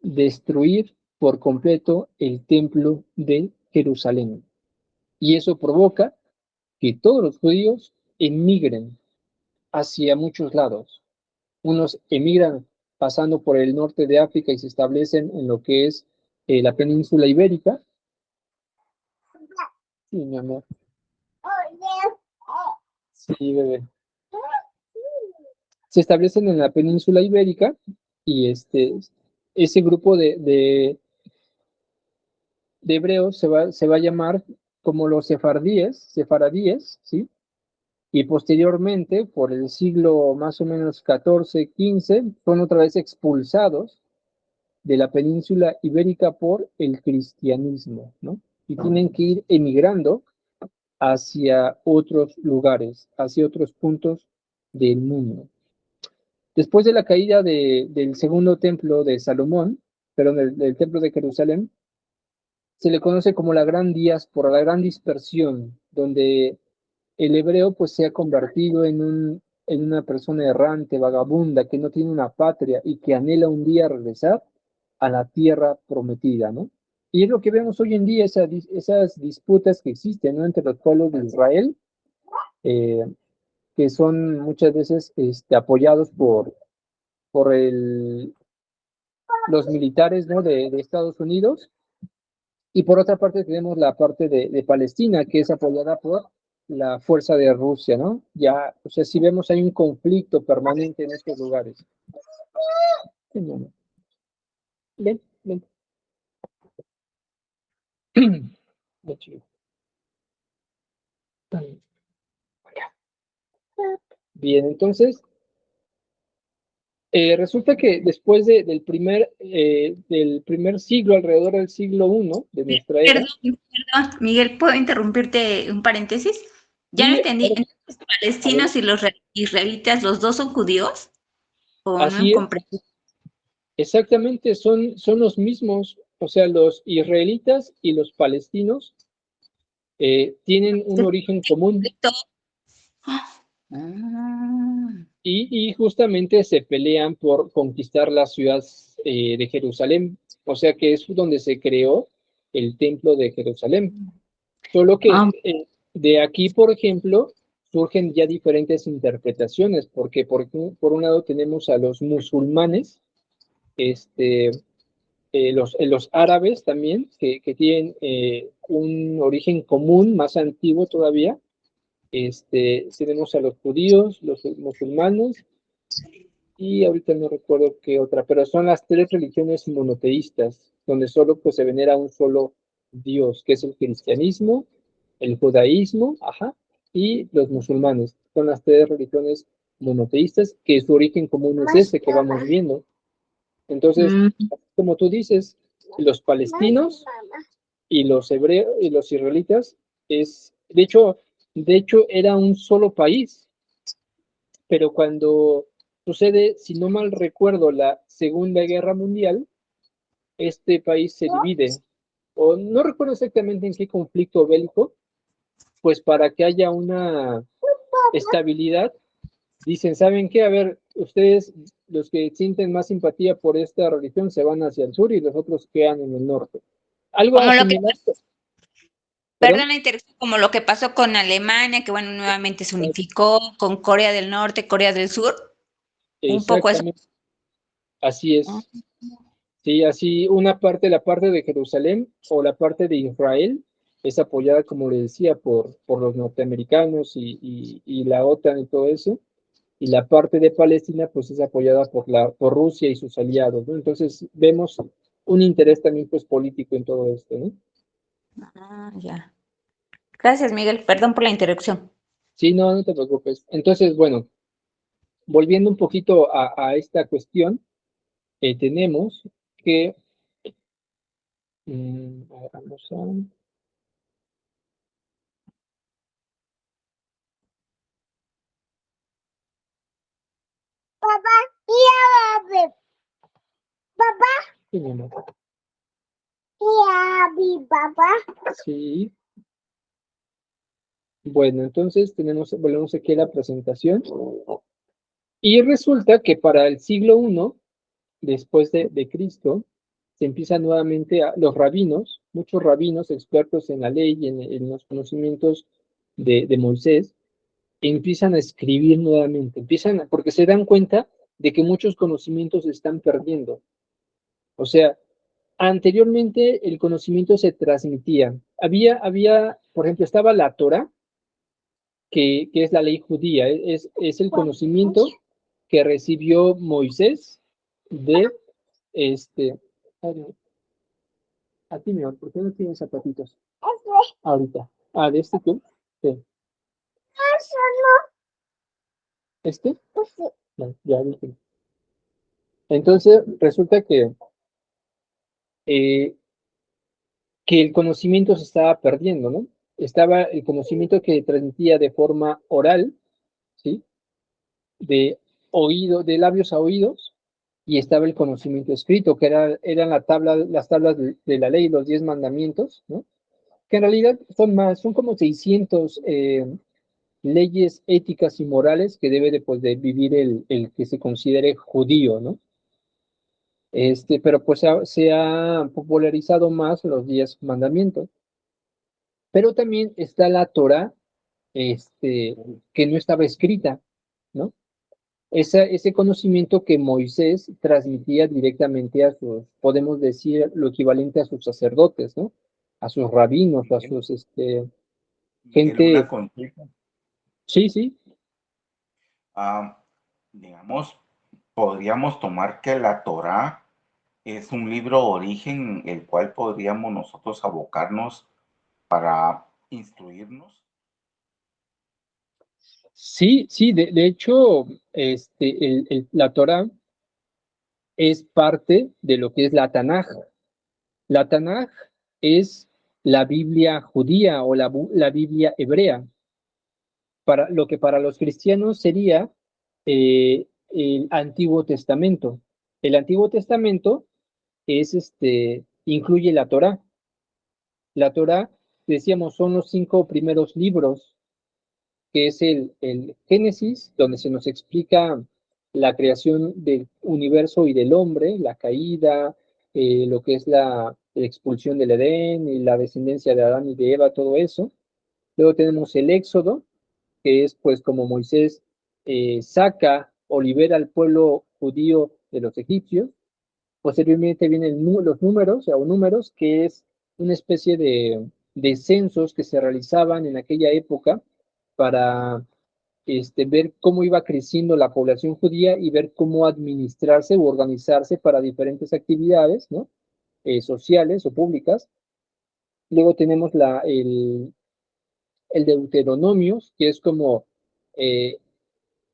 destruir por completo el templo de Jerusalén. Y eso provoca que todos los judíos emigren hacia muchos lados. Unos emigran pasando por el norte de África y se establecen en lo que es la península ibérica. Sí, mi amor. Sí, bebé. Se establecen en la península ibérica y ese grupo de hebreos se va a llamar como los sefaradíes, ¿sí? Y posteriormente, por el siglo más o menos 14, 15, son otra vez expulsados de la península ibérica por el cristianismo, ¿no? Y tienen que ir emigrando hacia otros lugares, hacia otros puntos del mundo. Después de la caída del segundo templo de Salomón, perdón, del templo de Jerusalén, se le conoce como la gran diáspora, la gran dispersión, donde el hebreo pues se ha convertido en una persona errante, vagabunda, que no tiene una patria y que anhela un día regresar a la tierra prometida, ¿no? Y es lo que vemos hoy en día, esas disputas que existen, ¿no? Entre los pueblos de Israel, eh, que son muchas veces apoyados por los militares, ¿no? de Estados Unidos. Y por otra parte tenemos la parte de Palestina, que es apoyada por la fuerza de Rusia, ¿no? Ya, o sea, si vemos hay un conflicto permanente en estos lugares. Ven, ven. Bien, entonces, resulta que después del primer siglo, alrededor del siglo I de nuestra era. Perdón, Miguel, ¿puedo interrumpirte un paréntesis? Ya no Sí, entendí, ¿los palestinos y los israelitas, los dos son judíos? ¿O no así es, comprendí? exactamente, son los mismos. O sea, los israelitas y los palestinos tienen un origen común y justamente se pelean por conquistar la ciudad de Jerusalén. O sea que es donde se creó el templo de Jerusalén. Solo que de aquí, por ejemplo, surgen ya diferentes interpretaciones, porque por un lado tenemos a los musulmanes, los árabes también, que tienen un origen común más antiguo todavía. Tenemos a los judíos, los musulmanes, y ahorita no recuerdo qué otra, pero son las tres religiones monoteístas, donde solo pues, se venera un solo Dios, que es el cristianismo, el judaísmo, ajá, y los musulmanes. Son las tres religiones monoteístas, que su origen común es ese que vamos viendo. Entonces, como tú dices, los palestinos y los hebreos y los israelitas de hecho, era un solo país, pero cuando sucede, si no mal recuerdo, la Segunda Guerra Mundial, este país se divide, o no recuerdo exactamente en qué conflicto bélico, pues para que haya una estabilidad, dicen, ¿saben qué? A ver, ustedes, los que sienten más simpatía por esta religión, se van hacia el sur y los otros quedan en el norte. Algo Como lo que, similar, perdón ¿perdón? la interrupción, como lo que pasó con Alemania, que bueno, nuevamente se unificó, con Corea del Norte, Corea del Sur, un poco eso. Exactamente, así Ah, es. Sí, así una parte, la parte de Jerusalén o la parte de Israel es apoyada, como le decía, por los norteamericanos y la OTAN y todo eso, y la parte de Palestina pues es apoyada por Rusia y sus aliados, ¿no? Entonces vemos un interés también pues político en todo esto, ¿no? ya. Gracias, Miguel. Perdón por la interrupción. Sí, no, no te preocupes. Entonces, bueno, volviendo un poquito a esta cuestión, tenemos que, a ver, vamos a... Papá, mira, papá, Sí, mi amor. mira, mi papá. Sí. Bueno, entonces volvemos aquí a la presentación. Y resulta que para el siglo I, después de Cristo, se empiezan nuevamente los rabinos, muchos rabinos expertos en la ley y en los conocimientos de Moisés, empiezan a escribir nuevamente, porque se dan cuenta de que muchos conocimientos se están perdiendo. O sea, anteriormente el conocimiento se transmitía. Por ejemplo, estaba la Torah, que es la ley judía, es el conocimiento que recibió Moisés de este. A ti, mi amor, ¿por qué no tienes zapatitos? Ahorita. Ah, ¿de este tú? Sí. Eso no, ¿Este? pues, No, ya dije. Entonces, resulta eh, que el conocimiento se estaba perdiendo, ¿no? Estaba el conocimiento que transmitía de forma oral, ¿sí? De de labios a oídos, y estaba el conocimiento escrito, que eran las tablas de la ley, los 10 mandamientos, ¿no? Que en realidad son como 600 leyes éticas y morales que debe de vivir el que se considere judío, ¿no? Pero pues se ha popularizado más los 10 mandamientos. Pero también está la Torah, que no estaba escrita, ¿no? Ese conocimiento que Moisés transmitía directamente podemos decir, lo equivalente a sus sacerdotes, ¿no? A sus rabinos, a sus, Miguel, una gente, consulta. sí, sí, Ah, digamos, podríamos tomar que la Torá es un libro de origen el cual podríamos nosotros abocarnos para instruirnos. sí, sí, de hecho, la Torah es parte de lo que es la Tanaj. La Tanaj es la Biblia judía o la Biblia hebrea, para lo que para los cristianos sería el Antiguo Testamento. El Antiguo Testamento es incluye la Torá. La Torá, decíamos, son los 5 primeros libros, que es el Génesis, donde se nos explica la creación del universo y del hombre, la caída, lo que es la expulsión del Edén y la descendencia de Adán y de Eva, todo eso. Luego tenemos el Éxodo, que es pues como Moisés saca o libera al pueblo judío de los egipcios. Posteriormente vienen los números, o números, que es una especie de censos que se realizaban en aquella época para ver cómo iba creciendo la población judía y ver cómo administrarse o organizarse para diferentes actividades, ¿no? Sociales o públicas. Luego tenemos el Deuteronomios, que es eh,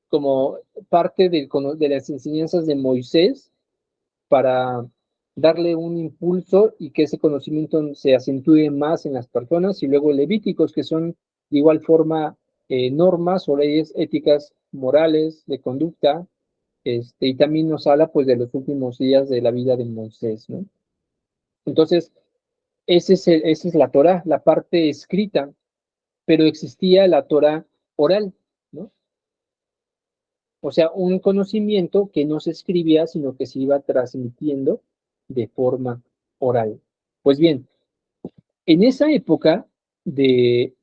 como parte de las enseñanzas de Moisés para darle un impulso y que ese conocimiento se acentúe más en las personas, y luego Levíticos, que son de igual forma normas o leyes éticas, morales, de conducta, y también nos habla pues de los últimos días de la vida de Moisés, ¿no? Entonces, esa es la Torah, la parte escrita, pero existía la Torah oral, ¿no? O sea, un conocimiento que no se escribía, sino que se iba transmitiendo de forma oral. Pues bien, en esa época del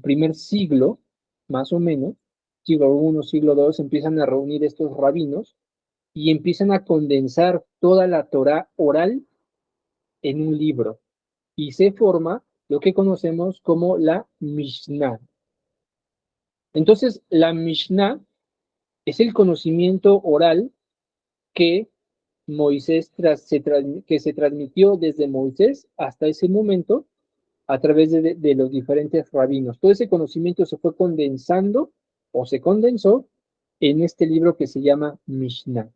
primer siglo, más o menos, siglo I, siglo II, empiezan a reunir estos rabinos y empiezan a condensar toda la Torah oral en un libro. Y se forma lo que conocemos como la Mishnah. Entonces, la Mishnah es el conocimiento oral que que se transmitió desde Moisés hasta ese momento a través de los diferentes rabinos. Todo ese conocimiento se fue condensando o se condensó en este libro que se llama Mishnah.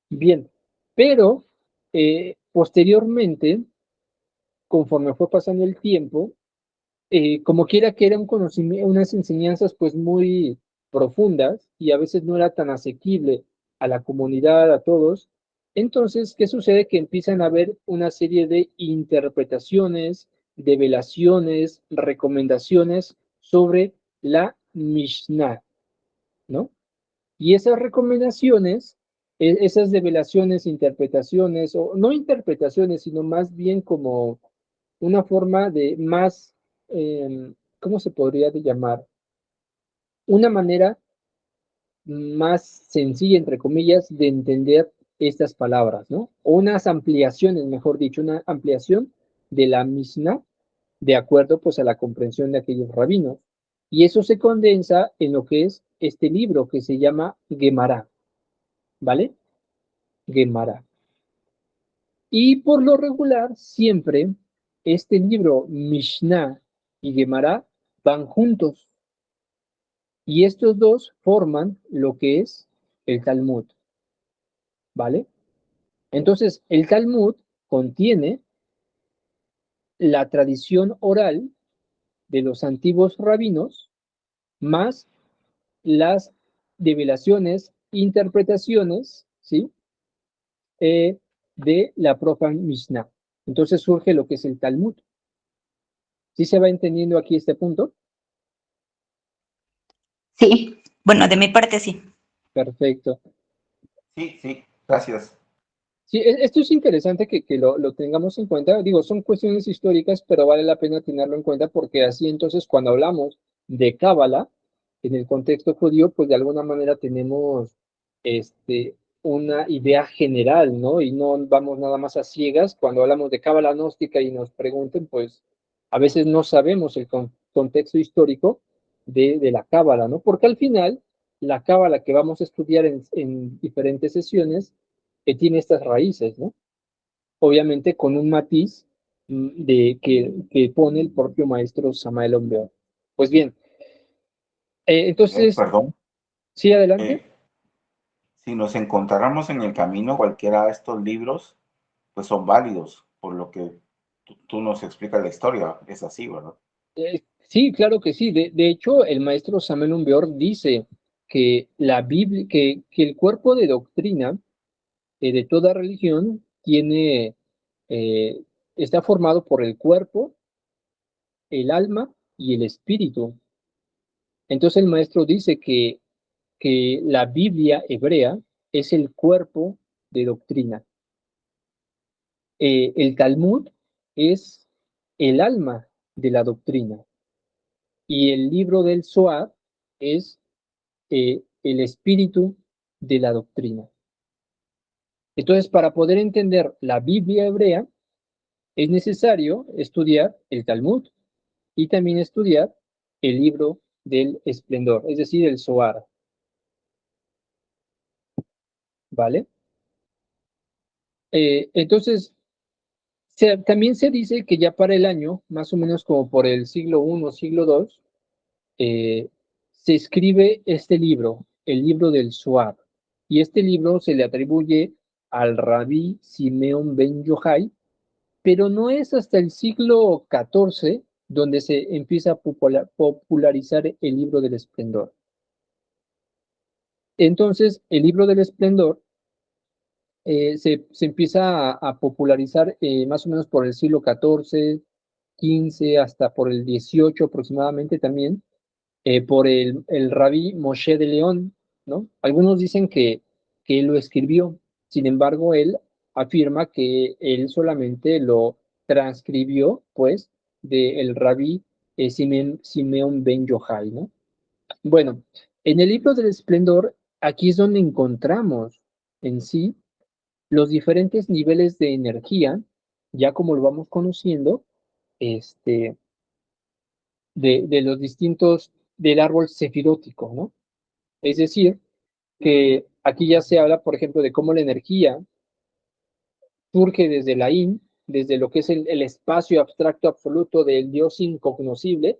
Bien, pero posteriormente, conforme fue pasando el tiempo, como quiera que era un conocimiento, unas enseñanzas pues muy profundas y a veces no era tan asequible a la comunidad, a todos. Entonces, ¿qué sucede? Que empiezan a haber una serie de interpretaciones, develaciones, recomendaciones sobre la Mishnah, ¿no? Y esas recomendaciones, esas develaciones, interpretaciones, o no interpretaciones, sino más bien como una forma de más, ¿cómo se podría llamar? Una manera más sencilla, entre comillas, de entender estas palabras, ¿no? O unas ampliaciones, mejor dicho, una ampliación de la Mishnah de acuerdo pues a la comprensión de aquellos rabinos. Y eso se condensa en lo que es este libro que se llama Gemara, ¿vale? Gemara. Y por lo regular, siempre este libro, Mishnah y Gemara, van juntos. Y estos dos forman lo que es el Talmud, ¿vale? Entonces, el Talmud contiene la tradición oral de los antiguos rabinos, más las develaciones, interpretaciones, ¿sí? De la propia Mishnah. Entonces surge lo que es el Talmud. ¿Sí se va entendiendo aquí este punto? Sí, bueno, de mi parte sí. Perfecto. Sí, sí, gracias. Sí, esto es interesante que lo tengamos en cuenta. Digo, son cuestiones históricas, pero vale la pena tenerlo en cuenta porque así entonces cuando hablamos de Cábala, en el contexto judío, pues de alguna manera tenemos una idea general, ¿no? Y no vamos nada más a ciegas. Cuando hablamos de Cábala gnóstica y nos pregunten, pues a veces no sabemos el contexto histórico de la Cábala, ¿no? Porque al final, la Cábala que vamos a estudiar en diferentes sesiones, que tiene estas raíces, ¿no? Obviamente con un matiz que pone el propio maestro Samael Aun. Pues bien, entonces, Perdón. sí, adelante. Si nos encontráramos en el camino cualquiera de estos libros, pues son válidos, por lo que tú nos explicas la historia. Es así, ¿verdad? Sí, claro que sí. De hecho, el maestro Samael Aun dice que la Biblia, que el cuerpo de doctrina de toda religión tiene está formado por el cuerpo, el alma y el espíritu. Entonces el maestro dice que la Biblia hebrea es el cuerpo de doctrina. El Talmud es el alma de la doctrina. Y el libro del Zohar es el espíritu de la doctrina. Entonces, para poder entender la Biblia hebrea, es necesario estudiar el Talmud y también estudiar el libro del esplendor, es decir, el Zohar. ¿Vale? Entonces, también se dice que ya para el año, más o menos como por el siglo I, siglo II, se escribe este libro, el libro del Zohar. Y este libro se le atribuye al rabí Simeón ben Yochai, pero no es hasta el siglo XIV donde se empieza a popularizar el libro del esplendor. Entonces, el libro del esplendor se empieza a popularizar más o menos por el siglo XIV, XV, hasta por el XVIII aproximadamente también, por el rabí Moshe de León, ¿no? Algunos dicen que él lo escribió, sin embargo, él afirma que él solamente lo transcribió, pues, del rabí Simeón ben Yochai, ¿no? Bueno, en el libro del esplendor, aquí es donde encontramos en sí los diferentes niveles de energía, ya como lo vamos conociendo, este, de los distintos, del árbol sefirótico, ¿no? Es decir, que aquí ya se habla, por ejemplo, de cómo la energía surge desde la yin, desde lo que es el espacio abstracto absoluto del Dios incognoscible,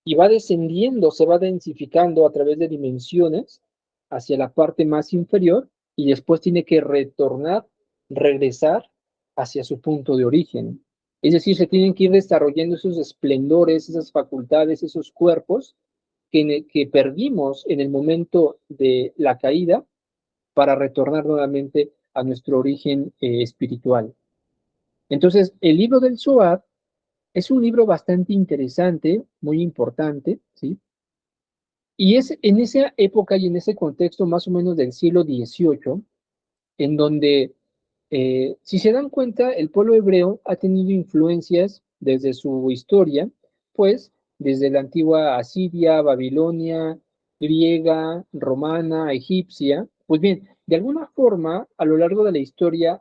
y va descendiendo, se va densificando a través de dimensiones hacia la parte más inferior y después tiene que retornar, regresar hacia su punto de origen. Es decir, se tienen que ir desarrollando esos esplendores, esas facultades, esos cuerpos que perdimos en el momento de la caída para retornar nuevamente a nuestro origen espiritual. Entonces, el libro del Zohar es un libro bastante interesante, muy importante, ¿sí? Y es en esa época y en ese contexto más o menos del siglo XVIII, en donde, si se dan cuenta, el pueblo hebreo ha tenido influencias desde su historia, pues desde la antigua Asiria, Babilonia, griega, romana, egipcia. Pues bien, de alguna forma, a lo largo de la historia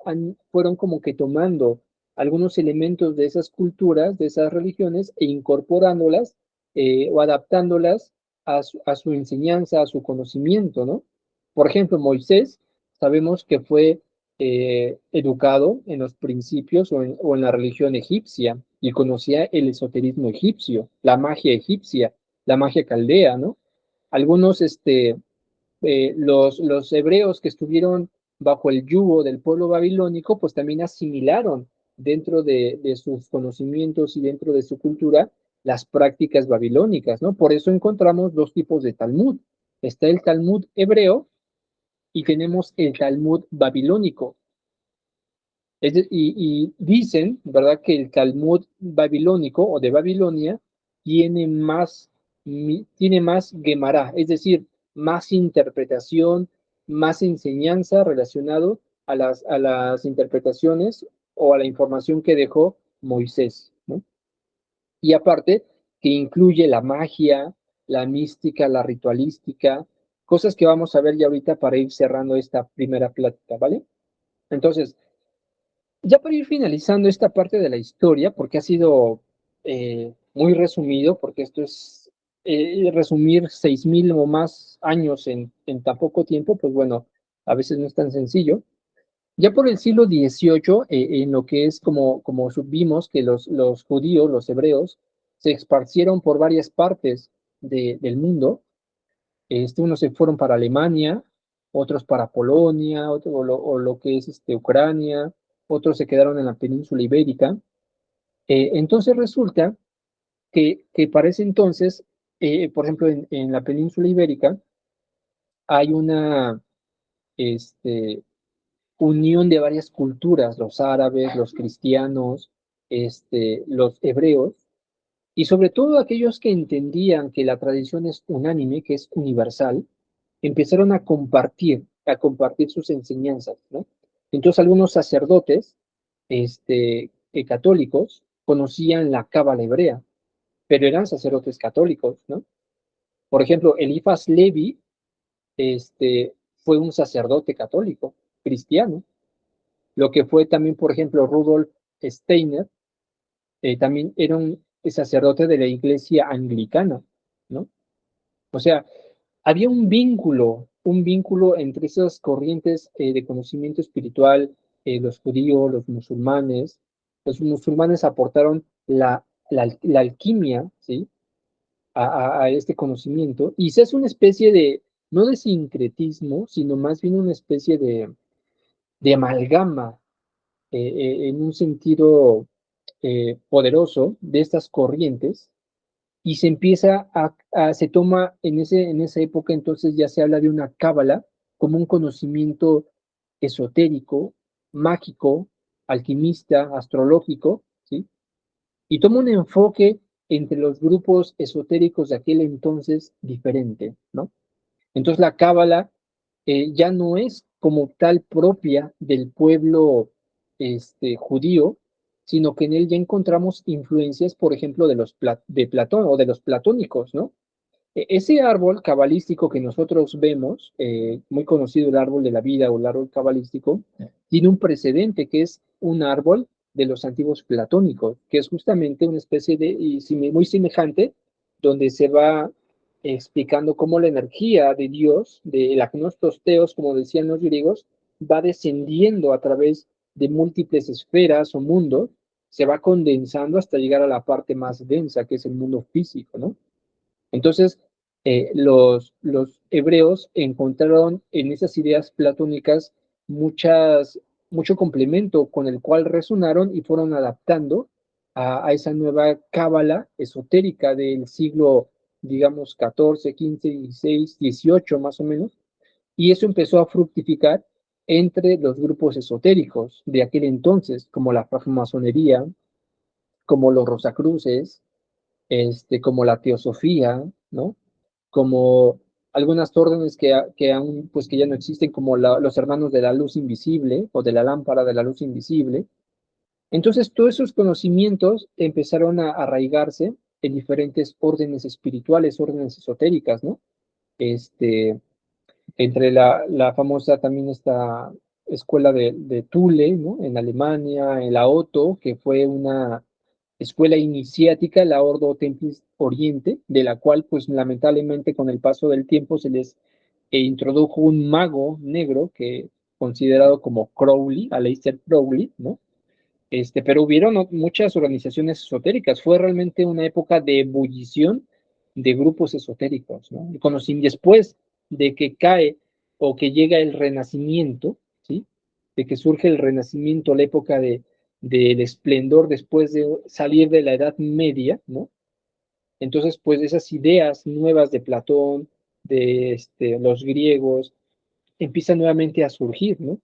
fueron como que tomando algunos elementos de esas culturas, de esas religiones, e incorporándolas o adaptándolas a su enseñanza, a su conocimiento, ¿no? Por ejemplo, Moisés, sabemos que fue educado en los principios o en la religión egipcia y conocía el esoterismo egipcio, la magia egipcia, la magia caldea, ¿no? Algunos, los hebreos que estuvieron bajo el yugo del pueblo babilónico, pues también asimilaron dentro de sus conocimientos y dentro de su cultura las prácticas babilónicas, ¿no? Por eso encontramos dos tipos de Talmud. Está el Talmud hebreo y tenemos el Talmud babilónico. Y dicen, ¿verdad?, que el Talmud babilónico o de Babilonia tiene más Gemara, es decir, más interpretación, más enseñanza relacionado a las interpretaciones o a la información que dejó Moisés, ¿no? Y aparte, que incluye la magia, la mística, la ritualística, cosas que vamos a ver ya ahorita para ir cerrando esta primera plática, ¿vale? Entonces, ya para ir finalizando esta parte de la historia, porque ha sido muy resumido, porque esto es resumir 6.000 o más años en tan poco tiempo, pues bueno, a veces no es tan sencillo. Ya por el siglo XVIII, en lo que es como subimos que los judíos, los hebreos, se esparcieron por varias partes del mundo. Unos se fueron para Alemania, otros para Polonia, o lo que es Ucrania, otros se quedaron en la península ibérica. Entonces resulta que para ese entonces, por ejemplo, en la península ibérica, hay una este, unión de varias culturas, los árabes, los cristianos, los hebreos, y sobre todo aquellos que entendían que la tradición es unánime, que es universal, empezaron a compartir sus enseñanzas, ¿no? Entonces algunos sacerdotes católicos conocían la cábala hebrea, pero eran sacerdotes católicos, ¿no? Por ejemplo, Elifas Levi fue un sacerdote católico, cristiano, lo que fue también, por ejemplo, Rudolf Steiner, también era un sacerdote de la iglesia anglicana, ¿no? O sea, había un vínculo entre esas corrientes de conocimiento espiritual, los judíos, los musulmanes. Los musulmanes aportaron la alquimia, ¿sí? A este conocimiento, y se hace una especie de, no de sincretismo, sino más bien una especie de amalgama en un sentido poderoso de estas corrientes, y se empieza se toma en esa época, entonces ya se habla de una cábala como un conocimiento esotérico, mágico, alquimista, astrológico, ¿sí? Y toma un enfoque entre los grupos esotéricos de aquel entonces diferente, ¿no? Entonces la cábala ya no es como tal propia del pueblo judío, sino que en él ya encontramos influencias, por ejemplo, de Platón o de los platónicos, ¿no? Ese árbol cabalístico que nosotros vemos, muy conocido el árbol de la vida o el árbol cabalístico, tiene un precedente que es un árbol de los antiguos platónicos, que es justamente una especie de, muy semejante, donde se va explicando cómo la energía de Dios, del agnostos teos, como decían los griegos, va descendiendo a través de múltiples esferas o mundos, se va condensando hasta llegar a la parte más densa, que es el mundo físico, ¿no? Entonces, los hebreos encontraron en esas ideas platónicas mucho complemento con el cual resonaron y fueron adaptando a esa nueva cábala esotérica del siglo, digamos, 14, 15, 16, 18 más o menos, y eso empezó a fructificar entre los grupos esotéricos de aquel entonces, como la francmasonería, como los rosacruces, como la teosofía, ¿no? Como algunas órdenes que aún, pues que ya no existen, como los hermanos de la luz invisible o de la lámpara de la luz invisible. Entonces, todos esos conocimientos empezaron a arraigarse en diferentes órdenes espirituales, órdenes esotéricas, ¿no? Entre la famosa también esta escuela de Thule, ¿no? En Alemania, en la Otto, que fue una escuela iniciática, la Ordo Templis Oriente, de la cual, pues lamentablemente con el paso del tiempo se les introdujo un mago negro que considerado como Crowley, Aleister Crowley, ¿no? Pero hubieron muchas organizaciones esotéricas, fue realmente una época de ebullición de grupos esotéricos, ¿no? Y después de que cae o que llega el Renacimiento, ¿sí? De que surge el Renacimiento, la época del esplendor después de salir de la Edad Media, ¿no? Entonces, pues esas ideas nuevas de Platón, de los griegos, empiezan nuevamente a surgir, ¿no?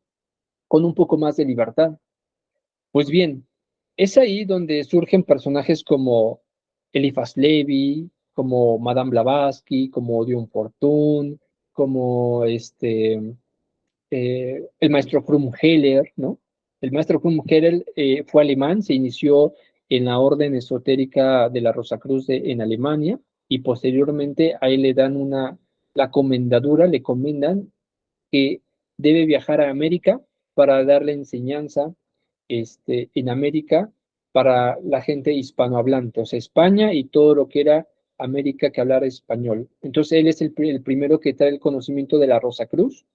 Con un poco más de libertad. Pues bien, es ahí donde surgen personajes como Eliphas Levi, como Madame Blavatsky, como Dion Fortune, como el maestro Krumheller, ¿no? El maestro Krumheller fue alemán, se inició en la orden esotérica de la Rosacruz en Alemania, y posteriormente a él le dan la comendadura, le comendan que debe viajar a América para darle enseñanza en América para la gente hispanohablante, o sea, España y todo lo que era América que hablara español. Entonces él es el primero que trae el conocimiento de la Rosacruz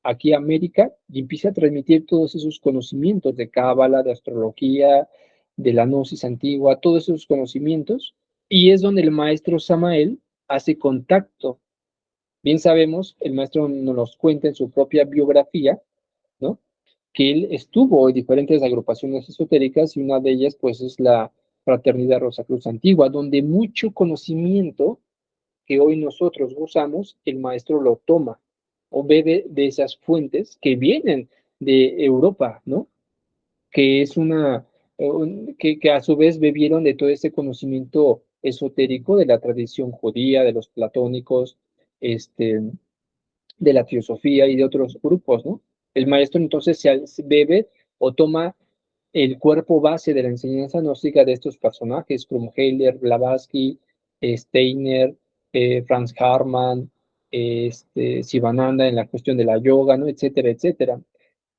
aquí a América y empieza a transmitir todos esos conocimientos de cábala, de astrología, de la gnosis antigua, todos esos conocimientos, y es donde el maestro Samael hace contacto. Bien sabemos, el maestro nos cuenta en su propia biografía, ¿no? Que él estuvo en diferentes agrupaciones esotéricas, y una de ellas pues es la Fraternidad Rosacruz Antigua, donde mucho conocimiento que hoy nosotros usamos, el maestro lo toma o bebe de esas fuentes que vienen de Europa, ¿no? Que es una que a su vez bebieron de todo ese conocimiento esotérico de la tradición judía, de los platónicos, de la teosofía y de otros grupos, ¿no? El maestro entonces se bebe o toma el cuerpo base de la enseñanza gnóstica de estos personajes, como Heller, Blavatsky, Steiner, Franz Hartmann, Sivananda en la cuestión de la yoga, ¿no? Etcétera, etcétera.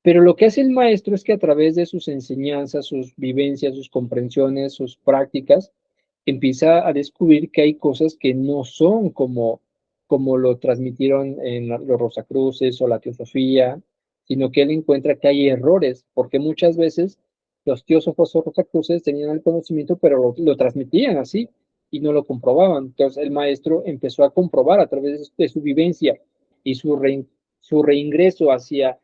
Pero lo que hace el maestro es que a través de sus enseñanzas, sus vivencias, sus comprensiones, sus prácticas, empieza a descubrir que hay cosas que no son como lo transmitieron en los Rosacruces o la Teosofía, sino que él encuentra que hay errores, porque muchas veces los teósofos o Rosacruces tenían el conocimiento, pero lo transmitían así y no lo comprobaban. Entonces el maestro empezó a comprobar a través de su vivencia y su reingreso hacia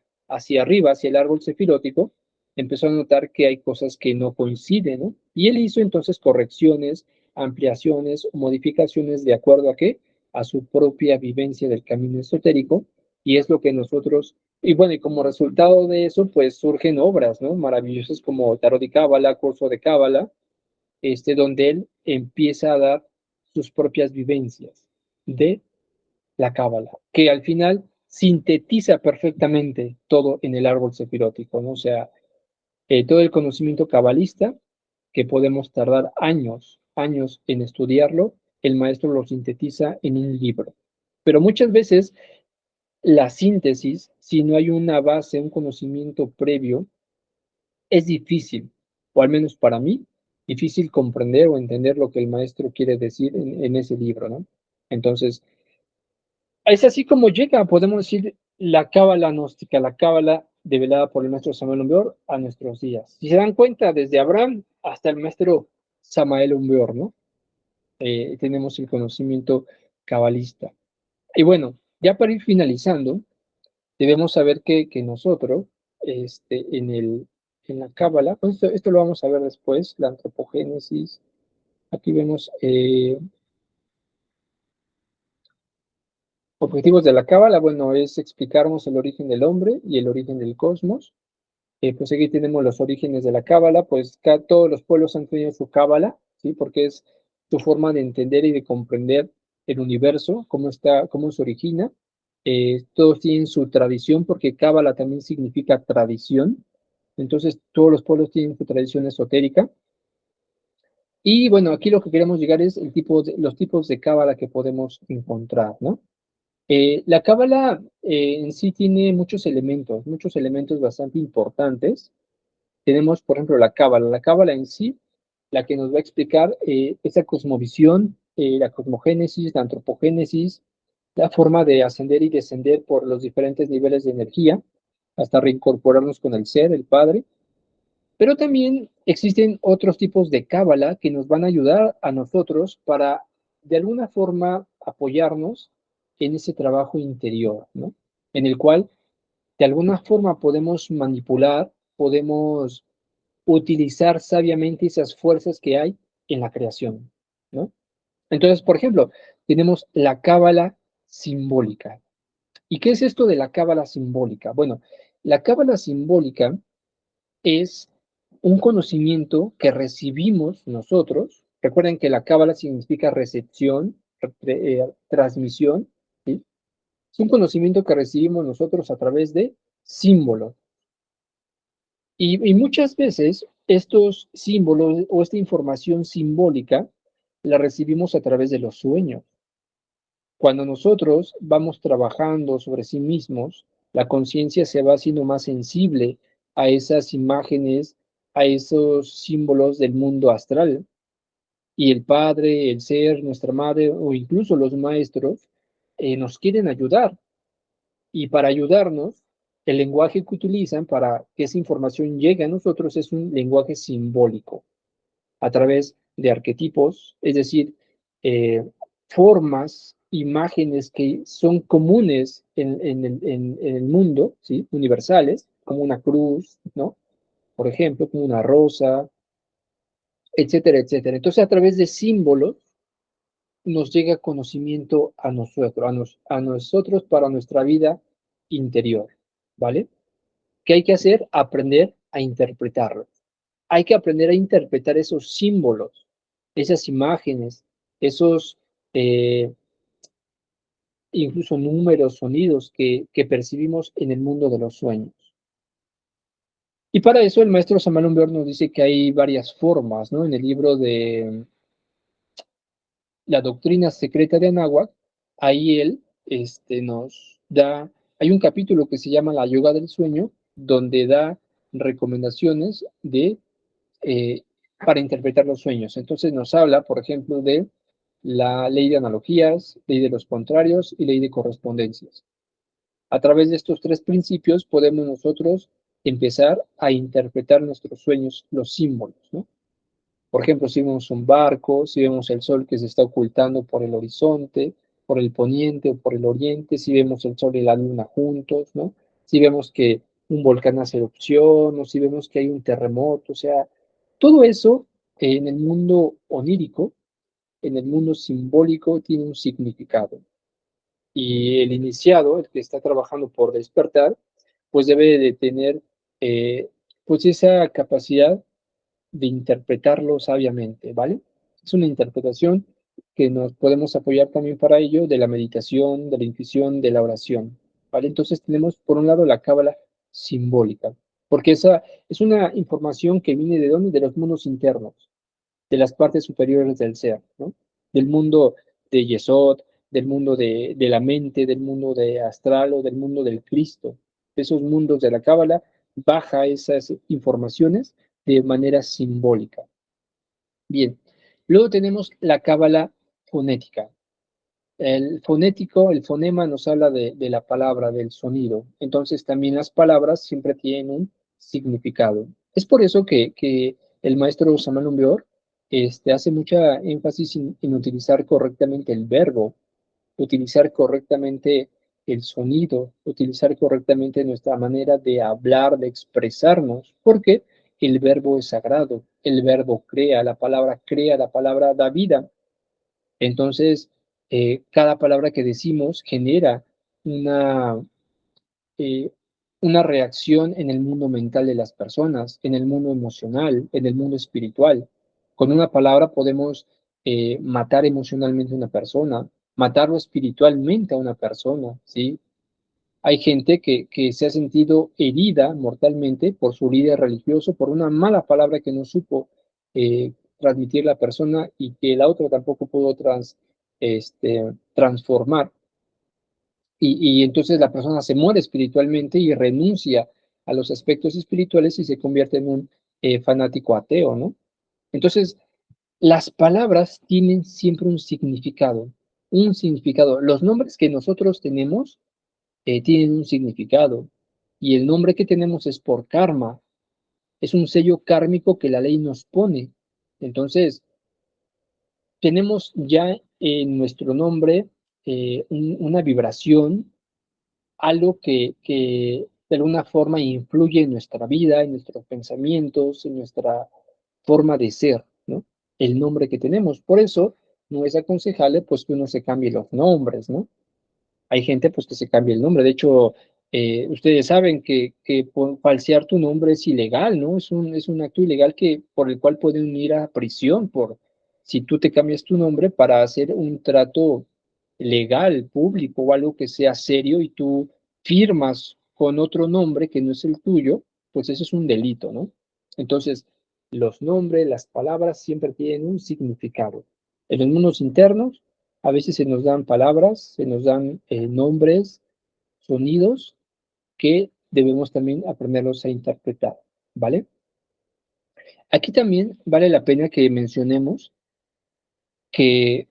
arriba, hacia el árbol cefilótico, empezó a notar que hay cosas que no coinciden, ¿no? Y él hizo entonces correcciones, ampliaciones, modificaciones de acuerdo a qué, a su propia vivencia del camino esotérico, y es lo que nosotros, y bueno, y como resultado de eso, pues surgen obras, ¿no? Maravillosas como Tarot de Cábala, Curso de Cábala, donde él empieza a dar sus propias vivencias de la cábala, que al final sintetiza perfectamente todo en el árbol sefirótico, ¿no? O sea, todo el conocimiento cabalista, que podemos tardar años, años en estudiarlo, el maestro lo sintetiza en un libro. Pero muchas veces la síntesis, si no hay una base, un conocimiento previo, es difícil, o al menos para mí, difícil comprender o entender lo que el maestro quiere decir en ese libro, ¿no? Entonces, es así como llega, podemos decir, la cábala gnóstica, la cábala develada por el maestro Samael Aun a nuestros días. Si se dan cuenta, desde Abraham hasta el maestro Samael Aun, ¿no? Tenemos el conocimiento cabalista. Y bueno, ya para ir finalizando, debemos saber que nosotros, en la cábala, pues esto lo vamos a ver después, la antropogénesis. Aquí vemos objetivos de la cábala. Bueno, es explicarnos el origen del hombre y el origen del cosmos. Pues aquí tenemos los orígenes de la cábala, pues todos los pueblos han tenido su cábala, ¿sí? Porque es su forma de entender y de comprender el universo, cómo se origina. Todos tienen su tradición, porque cábala también significa tradición. Entonces, todos los pueblos tienen su tradición esotérica. Y bueno, aquí lo que queremos llegar es los tipos de cábala que podemos encontrar, ¿no? La cábala en sí tiene muchos elementos bastante importantes. Tenemos, por ejemplo, la cábala en sí, la que nos va a explicar esa cosmovisión, la cosmogénesis, la antropogénesis, la forma de ascender y descender por los diferentes niveles de energía, hasta reincorporarnos con el ser, el Padre. Pero también existen otros tipos de cábala que nos van a ayudar a nosotros para, de alguna forma, apoyarnos en ese trabajo interior, ¿no? En el cual, de alguna forma, podemos manipular, podemos utilizar sabiamente esas fuerzas que hay en la creación, ¿no? Entonces, por ejemplo, tenemos la cábala simbólica. ¿Y qué es esto de la cábala simbólica? Bueno, la cábala simbólica es un conocimiento que recibimos nosotros. Recuerden que la cábala significa recepción, transmisión, ¿sí? Es un conocimiento que recibimos nosotros a través de símbolos. Y muchas veces estos símbolos o esta información simbólica la recibimos a través de los sueños. Cuando nosotros vamos trabajando sobre sí mismos, la conciencia se va haciendo más sensible a esas imágenes, a esos símbolos del mundo astral. Y el Padre, el Ser, nuestra Madre o incluso los maestros nos quieren ayudar. Y para ayudarnos, el lenguaje que utilizan para que esa información llegue a nosotros es un lenguaje simbólico, a través de arquetipos, es decir, formas, imágenes que son comunes en el mundo, ¿sí? Universales, como una cruz, ¿no? Por ejemplo, como una rosa, etcétera, etcétera. Entonces, a través de símbolos nos llega conocimiento a nosotros para nuestra vida interior, ¿vale? ¿Qué hay que hacer? Aprender a interpretarlo. hay que aprender a interpretar esos símbolos, esas imágenes, esos incluso números, sonidos que percibimos en el mundo de los sueños. Y para eso el maestro Samuel Humbert nos dice que hay varias formas, ¿no? En el libro de La doctrina secreta de Anáhuac, ahí él nos da, hay un capítulo que se llama La yoga del sueño, donde da recomendaciones para interpretar los sueños. Entonces nos habla, por ejemplo, de la ley de analogías, ley de los contrarios y ley de correspondencias. A través de estos tres principios podemos nosotros empezar a interpretar nuestros sueños, los símbolos, ¿no? Por ejemplo, si vemos un barco, si vemos el sol que se está ocultando por el horizonte, por el poniente o por el oriente, si vemos el sol y la luna juntos, ¿no? Si vemos que un volcán hace erupción, o si vemos que hay un terremoto, o sea, todo eso en el mundo onírico, en el mundo simbólico, tiene un significado. Y el iniciado, el que está trabajando por despertar, pues debe de tener pues esa capacidad de interpretarlo sabiamente, ¿vale? Es una interpretación que nos podemos apoyar también para ello de la meditación, de la intuición, de la oración, ¿vale? Entonces tenemos por un lado la cábala simbólica, porque esa es una información que viene de dónde, de los mundos internos, de las partes superiores del ser, ¿no? Del mundo de Yesod, del mundo de la mente, del mundo de astral o del mundo del Cristo. Esos mundos de la cábala baja esas informaciones de manera simbólica. Bien, luego tenemos la cábala fonética. El fonético, el fonema nos habla de la palabra, del sonido. Entonces también las palabras siempre tienen un significado. Es por eso que el maestro Samuel Humbeor hace mucha énfasis en utilizar correctamente el verbo, utilizar correctamente el sonido, utilizar correctamente nuestra manera de hablar, de expresarnos, porque el verbo es sagrado, el verbo crea, la palabra da vida. Entonces, cada palabra que decimos genera una, eh, una reacción en el mundo mental de las personas, en el mundo emocional, en el mundo espiritual. Con una palabra podemos matar emocionalmente a una persona, matarlo espiritualmente a una persona, ¿sí? Hay gente que se ha sentido herida mortalmente por su líder religioso, por una mala palabra que no supo transmitir la persona y que la otra tampoco pudo transformar. Y entonces la persona se muere espiritualmente y renuncia a los aspectos espirituales y se convierte en un fanático ateo, ¿no? Entonces, las palabras tienen siempre un significado, un significado. Los nombres que nosotros tenemos tienen un significado. Y el nombre que tenemos es por karma. Es un sello kármico que la ley nos pone. Entonces, tenemos ya en nuestro nombre una vibración, algo que de alguna forma influye en nuestra vida, en nuestros pensamientos, en nuestra forma de ser, ¿no? El nombre que tenemos. Por eso no es aconsejable pues que uno se cambie los nombres, ¿no? Hay gente pues que se cambia el nombre. De hecho, ustedes saben que falsear tu nombre es ilegal, ¿no? Es un acto ilegal por el cual pueden ir a prisión si tú te cambias tu nombre para hacer un trato legal, público o algo que sea serio y tú firmas con otro nombre que no es el tuyo, pues eso es un delito, ¿no? Entonces, los nombres, las palabras siempre tienen un significado. En los mundos internos, a veces se nos dan palabras, se nos dan nombres, sonidos que debemos también aprenderlos a interpretar, ¿vale? Aquí también vale la pena que mencionemos que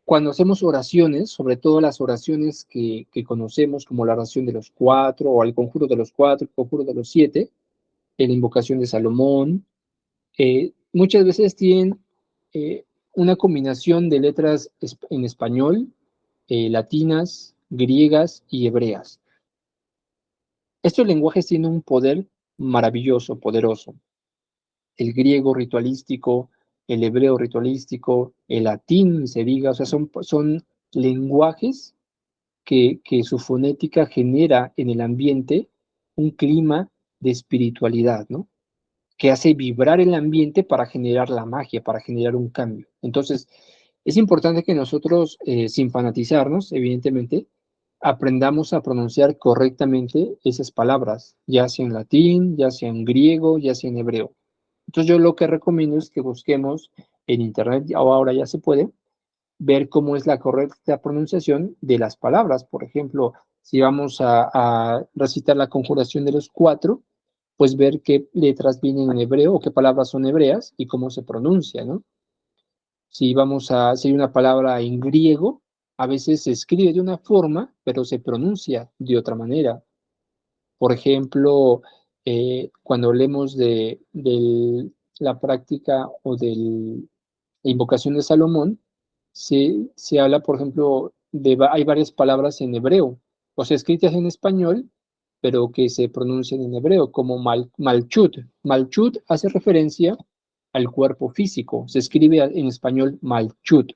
cuando hacemos oraciones, sobre todo las oraciones que conocemos como la oración de los cuatro o el conjuro de los cuatro, el conjuro de los siete, la invocación de Salomón, muchas veces tienen una combinación de letras en español, latinas, griegas y hebreas. Estos lenguajes tienen un poder maravilloso, poderoso. El griego ritualístico, el hebreo ritualístico, el latín, se diga, o sea, son lenguajes que su fonética genera en el ambiente un clima de espiritualidad, ¿no? Que hace vibrar el ambiente para generar la magia, para generar un cambio. Entonces, es importante que nosotros, sin fanatizarnos, evidentemente, aprendamos a pronunciar correctamente esas palabras, ya sea en latín, ya sea en griego, ya sea en hebreo. Entonces, yo lo que recomiendo es que busquemos en internet, o ahora ya se puede, ver cómo es la correcta pronunciación de las palabras. Por ejemplo, si vamos a recitar la conjuración de los 4, pues ver qué letras vienen en hebreo o qué palabras son hebreas y cómo se pronuncia, ¿no? Si hay una palabra en griego, a veces se escribe de una forma, pero se pronuncia de otra manera. Por ejemplo, cuando hablemos de la práctica o de la invocación de Salomón, se habla, por ejemplo, hay varias palabras en hebreo, o sea, escritas en español, pero que se pronuncian en hebreo, como malchut. Malchut hace referencia al cuerpo físico, se escribe en español malchut,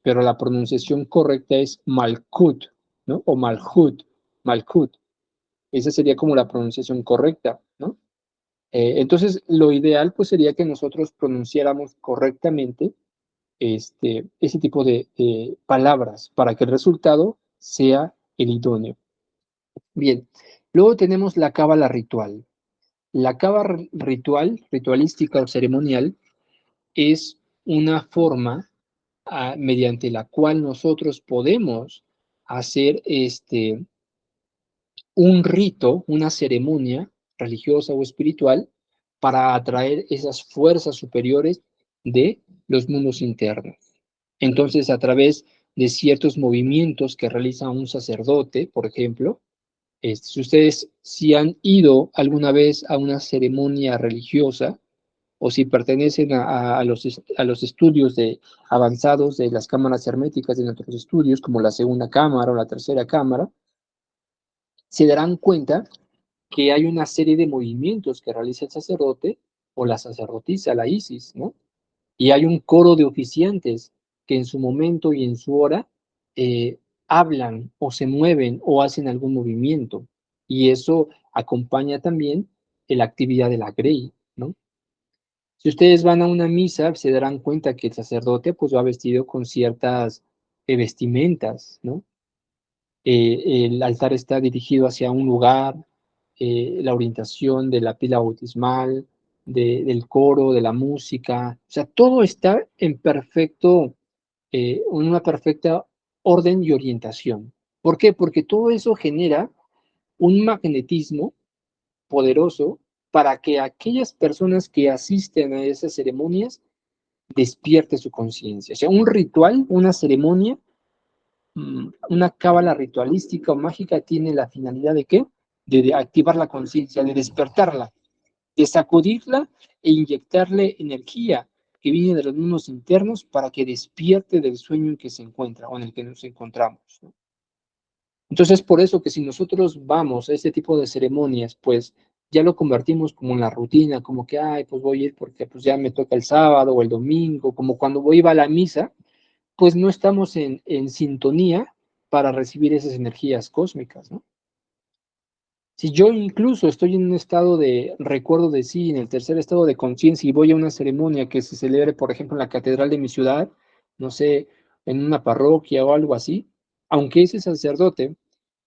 pero la pronunciación correcta es malkut, ¿no? O malhut, malkut. Esa sería como la pronunciación correcta, ¿no? Entonces, lo ideal pues sería que nosotros pronunciáramos correctamente ese tipo de palabras para que el resultado sea el idóneo. Bien, luego tenemos la cábala ritual. La cábala ritualística o ceremonial, es una forma mediante la cual nosotros podemos hacer un rito, una ceremonia religiosa o espiritual para atraer esas fuerzas superiores de los mundos internos. Entonces, a través de ciertos movimientos que realiza un sacerdote, por ejemplo, si han ido alguna vez a una ceremonia religiosa o si pertenecen a los estudios avanzados de las cámaras herméticas de nuestros estudios, como la segunda cámara o la tercera cámara, se darán cuenta que hay una serie de movimientos que realiza el sacerdote o la sacerdotisa, la Isis, ¿no? Y hay un coro de oficiantes que en su momento y en su hora hablan o se mueven o hacen algún movimiento. Y eso acompaña también la actividad de la Grey, ¿no? Si ustedes van a una misa, se darán cuenta que el sacerdote pues va vestido con ciertas vestimentas, ¿no? El altar está dirigido hacia un lugar, la orientación de la pila bautismal, del coro, de la música, o sea, todo está en una perfecta orden y orientación. ¿Por qué? Porque todo eso genera un magnetismo poderoso para que aquellas personas que asisten a esas ceremonias despierte su conciencia. O sea, un ritual, una ceremonia, una cábala ritualística o mágica tiene la finalidad de ¿qué? De activar la conciencia, de despertarla, de sacudirla e inyectarle energía que viene de los mundos internos para que despierte del sueño en que se encuentra o en el que nos encontramos, ¿no? Entonces, por eso que si nosotros vamos a este tipo de ceremonias, pues ya lo convertimos como en la rutina, como que, ay, pues voy a ir porque pues ya me toca el sábado o el domingo, como cuando iba a la misa, pues no estamos en sintonía para recibir esas energías cósmicas, ¿no? Si yo incluso estoy en un estado de recuerdo de sí, en el tercer estado de conciencia, y voy a una ceremonia que se celebre, por ejemplo, en la catedral de mi ciudad, no sé, en una parroquia o algo así, aunque ese sacerdote,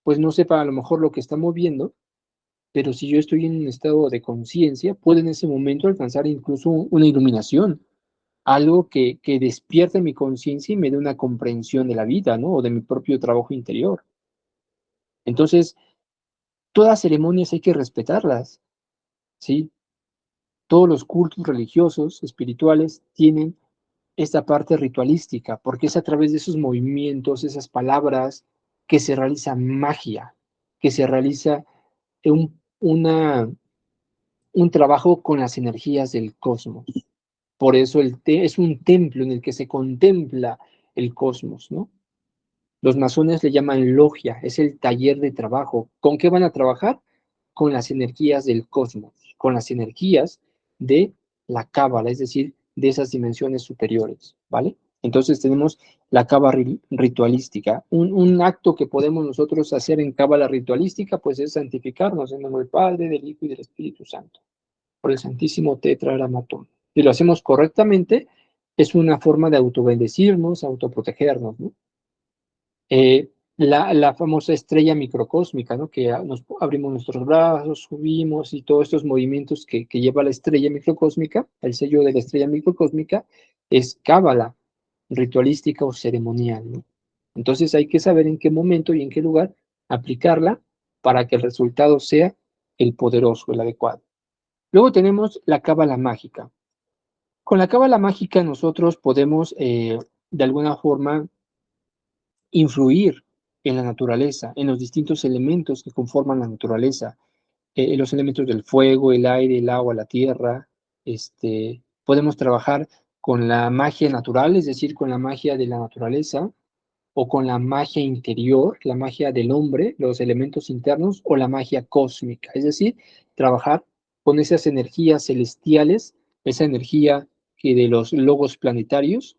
pues no sepa a lo mejor lo que está moviendo, pero si yo estoy en un estado de conciencia, puedo en ese momento alcanzar incluso una iluminación, algo que despierte mi conciencia y me dé una comprensión de la vida, ¿no? O de mi propio trabajo interior. Entonces, todas ceremonias hay que respetarlas, ¿sí? Todos los cultos religiosos, espirituales, tienen esta parte ritualística, porque es a través de esos movimientos, esas palabras, que se realiza magia, que se realiza un trabajo con las energías del cosmos. Por eso es un templo en el que se contempla el cosmos, ¿no? Los masones le llaman logia, es el taller de trabajo. ¿Con qué van a trabajar? Con las energías del cosmos, con las energías de la cábala, es decir, de esas dimensiones superiores, ¿vale? Entonces tenemos la cábala ritualística. Un acto que podemos nosotros hacer en cábala ritualística, pues es santificarnos en nombre del Padre, del Hijo y del Espíritu Santo, por el Santísimo Tetragramatón. Si lo hacemos correctamente, es una forma de autobendecirnos, autoprotegernos, ¿no? La famosa estrella microcósmica, ¿no? Que nos abrimos nuestros brazos, subimos y todos estos movimientos que lleva la estrella microcósmica, el sello de la estrella microcósmica, es cábala ritualística o ceremonial, ¿no? Entonces hay que saber en qué momento y en qué lugar aplicarla para que el resultado sea el poderoso, el adecuado. Luego tenemos la cábala mágica. Con la cábala mágica nosotros podemos, de alguna forma, influir en la naturaleza, en los distintos elementos que conforman la naturaleza, los elementos del fuego, el aire, el agua, la tierra. Podemos trabajar con la magia natural, es decir, con la magia de la naturaleza, o con la magia interior, la magia del hombre, los elementos internos, o la magia cósmica, es decir, trabajar con esas energías celestiales, esa energía que de los logos planetarios.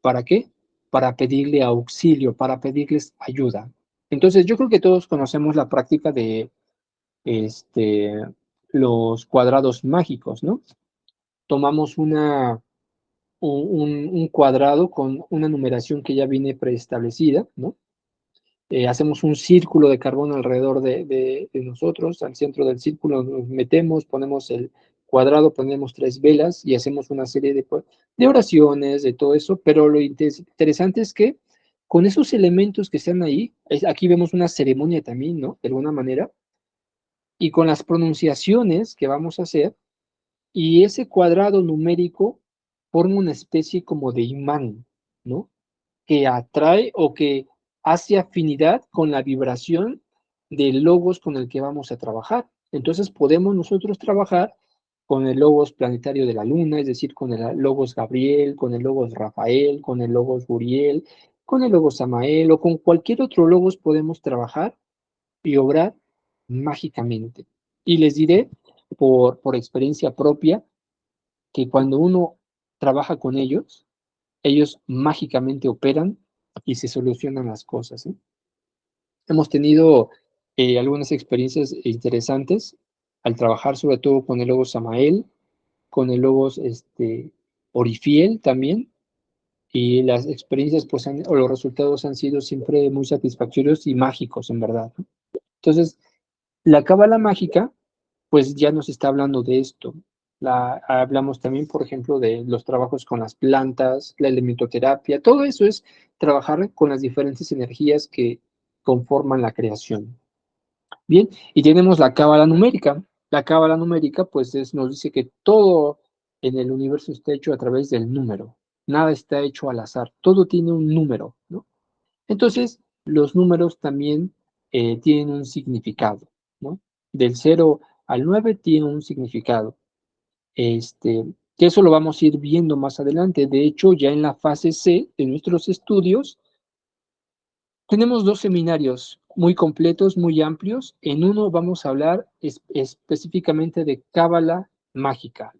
¿Para qué? Para pedirle auxilio, para pedirles ayuda. Entonces, yo creo que todos conocemos la práctica de este, los cuadrados mágicos, ¿no? Tomamos un cuadrado con una numeración que ya viene preestablecida, ¿no? Hacemos un círculo de carbón alrededor de nosotros, al centro del círculo nos metemos, ponemos el cuadrado, ponemos 3 velas y hacemos una serie de oraciones, de todo eso, pero lo interesante es que con esos elementos que están ahí, aquí vemos una ceremonia también, ¿no? De alguna manera, y con las pronunciaciones que vamos a hacer, y ese cuadrado numérico forma una especie como de imán, ¿no? Que atrae o que hace afinidad con la vibración del logos con el que vamos a trabajar. Entonces podemos nosotros trabajar con el logos planetario de la luna, es decir, con el logos Gabriel, con el logos Rafael, con el logos Uriel, con el logos Samael o con cualquier otro logos podemos trabajar y obrar mágicamente. Y les diré por experiencia propia que cuando uno trabaja con ellos mágicamente operan y se solucionan las cosas, ¿eh? Hemos tenido algunas experiencias interesantes al trabajar sobre todo con el logos Samael, con el logos Orifiel también, y las experiencias pues o los resultados han sido siempre muy satisfactorios y mágicos en verdad, ¿no? Entonces, la cábala mágica pues ya nos está hablando de esto. Hablamos también, por ejemplo, de los trabajos con las plantas, la elementoterapia, todo eso es trabajar con las diferentes energías que conforman la creación. Bien, y tenemos la cábala numérica. La cábala numérica, pues nos dice que todo en el universo está hecho a través del número. Nada está hecho al azar, todo tiene un número, ¿no? Entonces, los números también tienen un significado, ¿no? Del 0 al 9 tiene un significado. Que eso lo vamos a ir viendo más adelante. De hecho, ya en la fase C de nuestros estudios, tenemos 2 seminarios muy completos, muy amplios. En uno vamos a hablar específicamente de cábala mágica.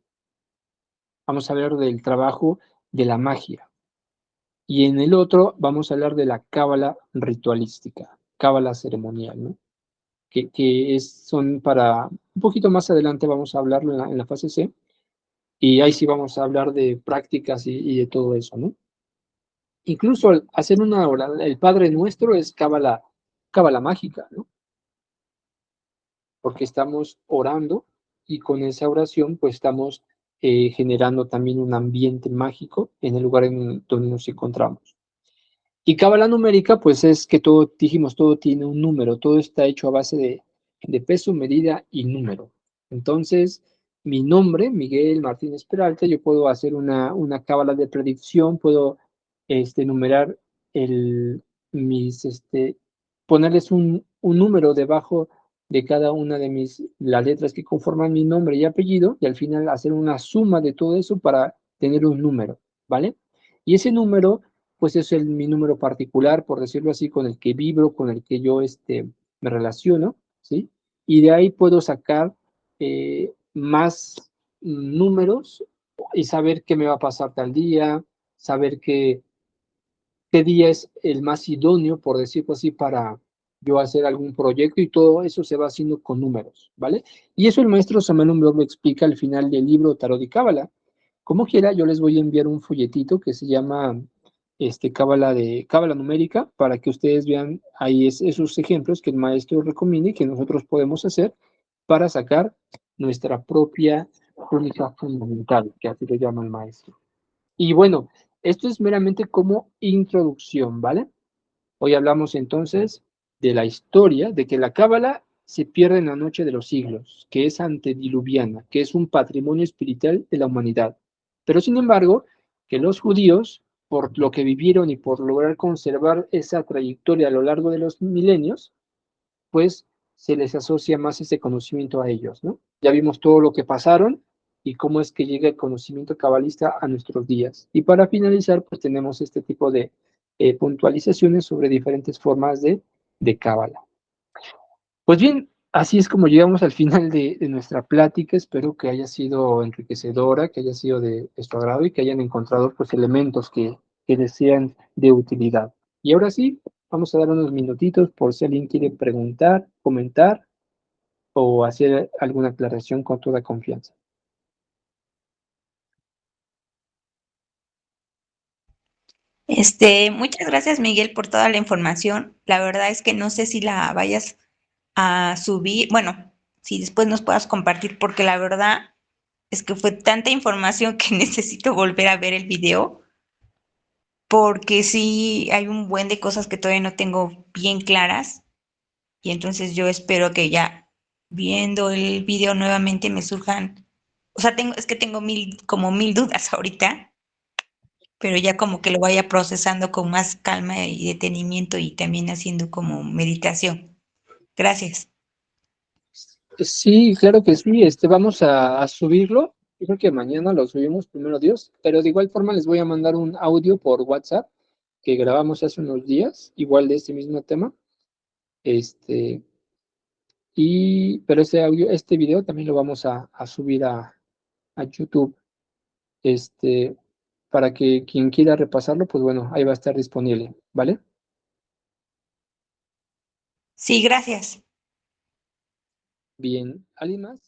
Vamos a hablar del trabajo de la magia. Y en el otro vamos a hablar de la cábala ritualística, cábala ceremonial, ¿no? Que son para, un poquito más adelante vamos a hablarlo en la fase C, y ahí sí vamos a hablar de prácticas y de todo eso, ¿no? Incluso al hacer una oración, el Padre Nuestro es cábala mágica, ¿no? Porque estamos orando y con esa oración pues estamos generando también un ambiente mágico en el lugar en donde nos encontramos. Y cábala numérica, pues es que todo, dijimos, todo tiene un número, todo está hecho a base de peso, medida y número. Entonces, mi nombre, Miguel Martínez Peralta, yo puedo hacer una cábala de predicción, puedo numerar ponerles un número debajo de cada una de las letras que conforman mi nombre y apellido, y al final hacer una suma de todo eso para tener un número, ¿vale? Y ese número pues es mi número particular, por decirlo así, con el que vibro, con el que yo me relaciono, ¿sí? Y de ahí puedo sacar más números y saber qué me va a pasar tal día, saber qué día es el más idóneo, por decirlo así, para yo hacer algún proyecto, y todo eso se va haciendo con números, ¿vale? Y eso el maestro Samuel Umbro lo explica al final del libro Tarot y Cábala. Como quiera, yo les voy a enviar un folletito que se llama Cábala numérica, para que ustedes vean ahí esos ejemplos que el maestro recomienda y que nosotros podemos hacer para sacar nuestra propia crónica fundamental, que así lo llama el maestro. Y bueno, esto es meramente como introducción, ¿vale? Hoy hablamos entonces de la historia, de que la Cábala se pierde en la noche de los siglos, que es antediluviana, que es un patrimonio espiritual de la humanidad. Pero sin embargo, que los judíos, por lo que vivieron y por lograr conservar esa trayectoria a lo largo de los milenios, pues se les asocia más ese conocimiento a ellos, ¿no? Ya vimos todo lo que pasaron y cómo es que llega el conocimiento cabalista a nuestros días. Y para finalizar, pues tenemos este tipo de puntualizaciones sobre diferentes formas de cábala. Pues bien, así es como llegamos al final de nuestra plática. Espero que haya sido enriquecedora, que haya sido de su agrado y que hayan encontrado pues elementos que les sean de utilidad. Y ahora sí, vamos a dar unos minutitos por si alguien quiere preguntar, comentar o hacer alguna aclaración con toda confianza. Muchas gracias, Miguel, por toda la información. La verdad es que no sé si la vayas a subir, bueno, si después nos puedas compartir, porque la verdad es que fue tanta información que necesito volver a ver el video, porque sí hay un buen de cosas que todavía no tengo bien claras, y entonces yo espero que ya viendo el video nuevamente me surjan, o sea, es que tengo como mil dudas ahorita, pero ya como que lo vaya procesando con más calma y detenimiento y también haciendo como meditación. Gracias. Sí, claro que sí. Vamos a subirlo. Yo creo que mañana lo subimos, primero Dios, pero de igual forma les voy a mandar un audio por WhatsApp que grabamos hace unos días, igual de este mismo tema. Este, pero este video también lo vamos a subir a YouTube, este, para que quien quiera repasarlo, pues bueno, ahí va a estar disponible, ¿vale? Sí, gracias. Bien, ¿alguien más?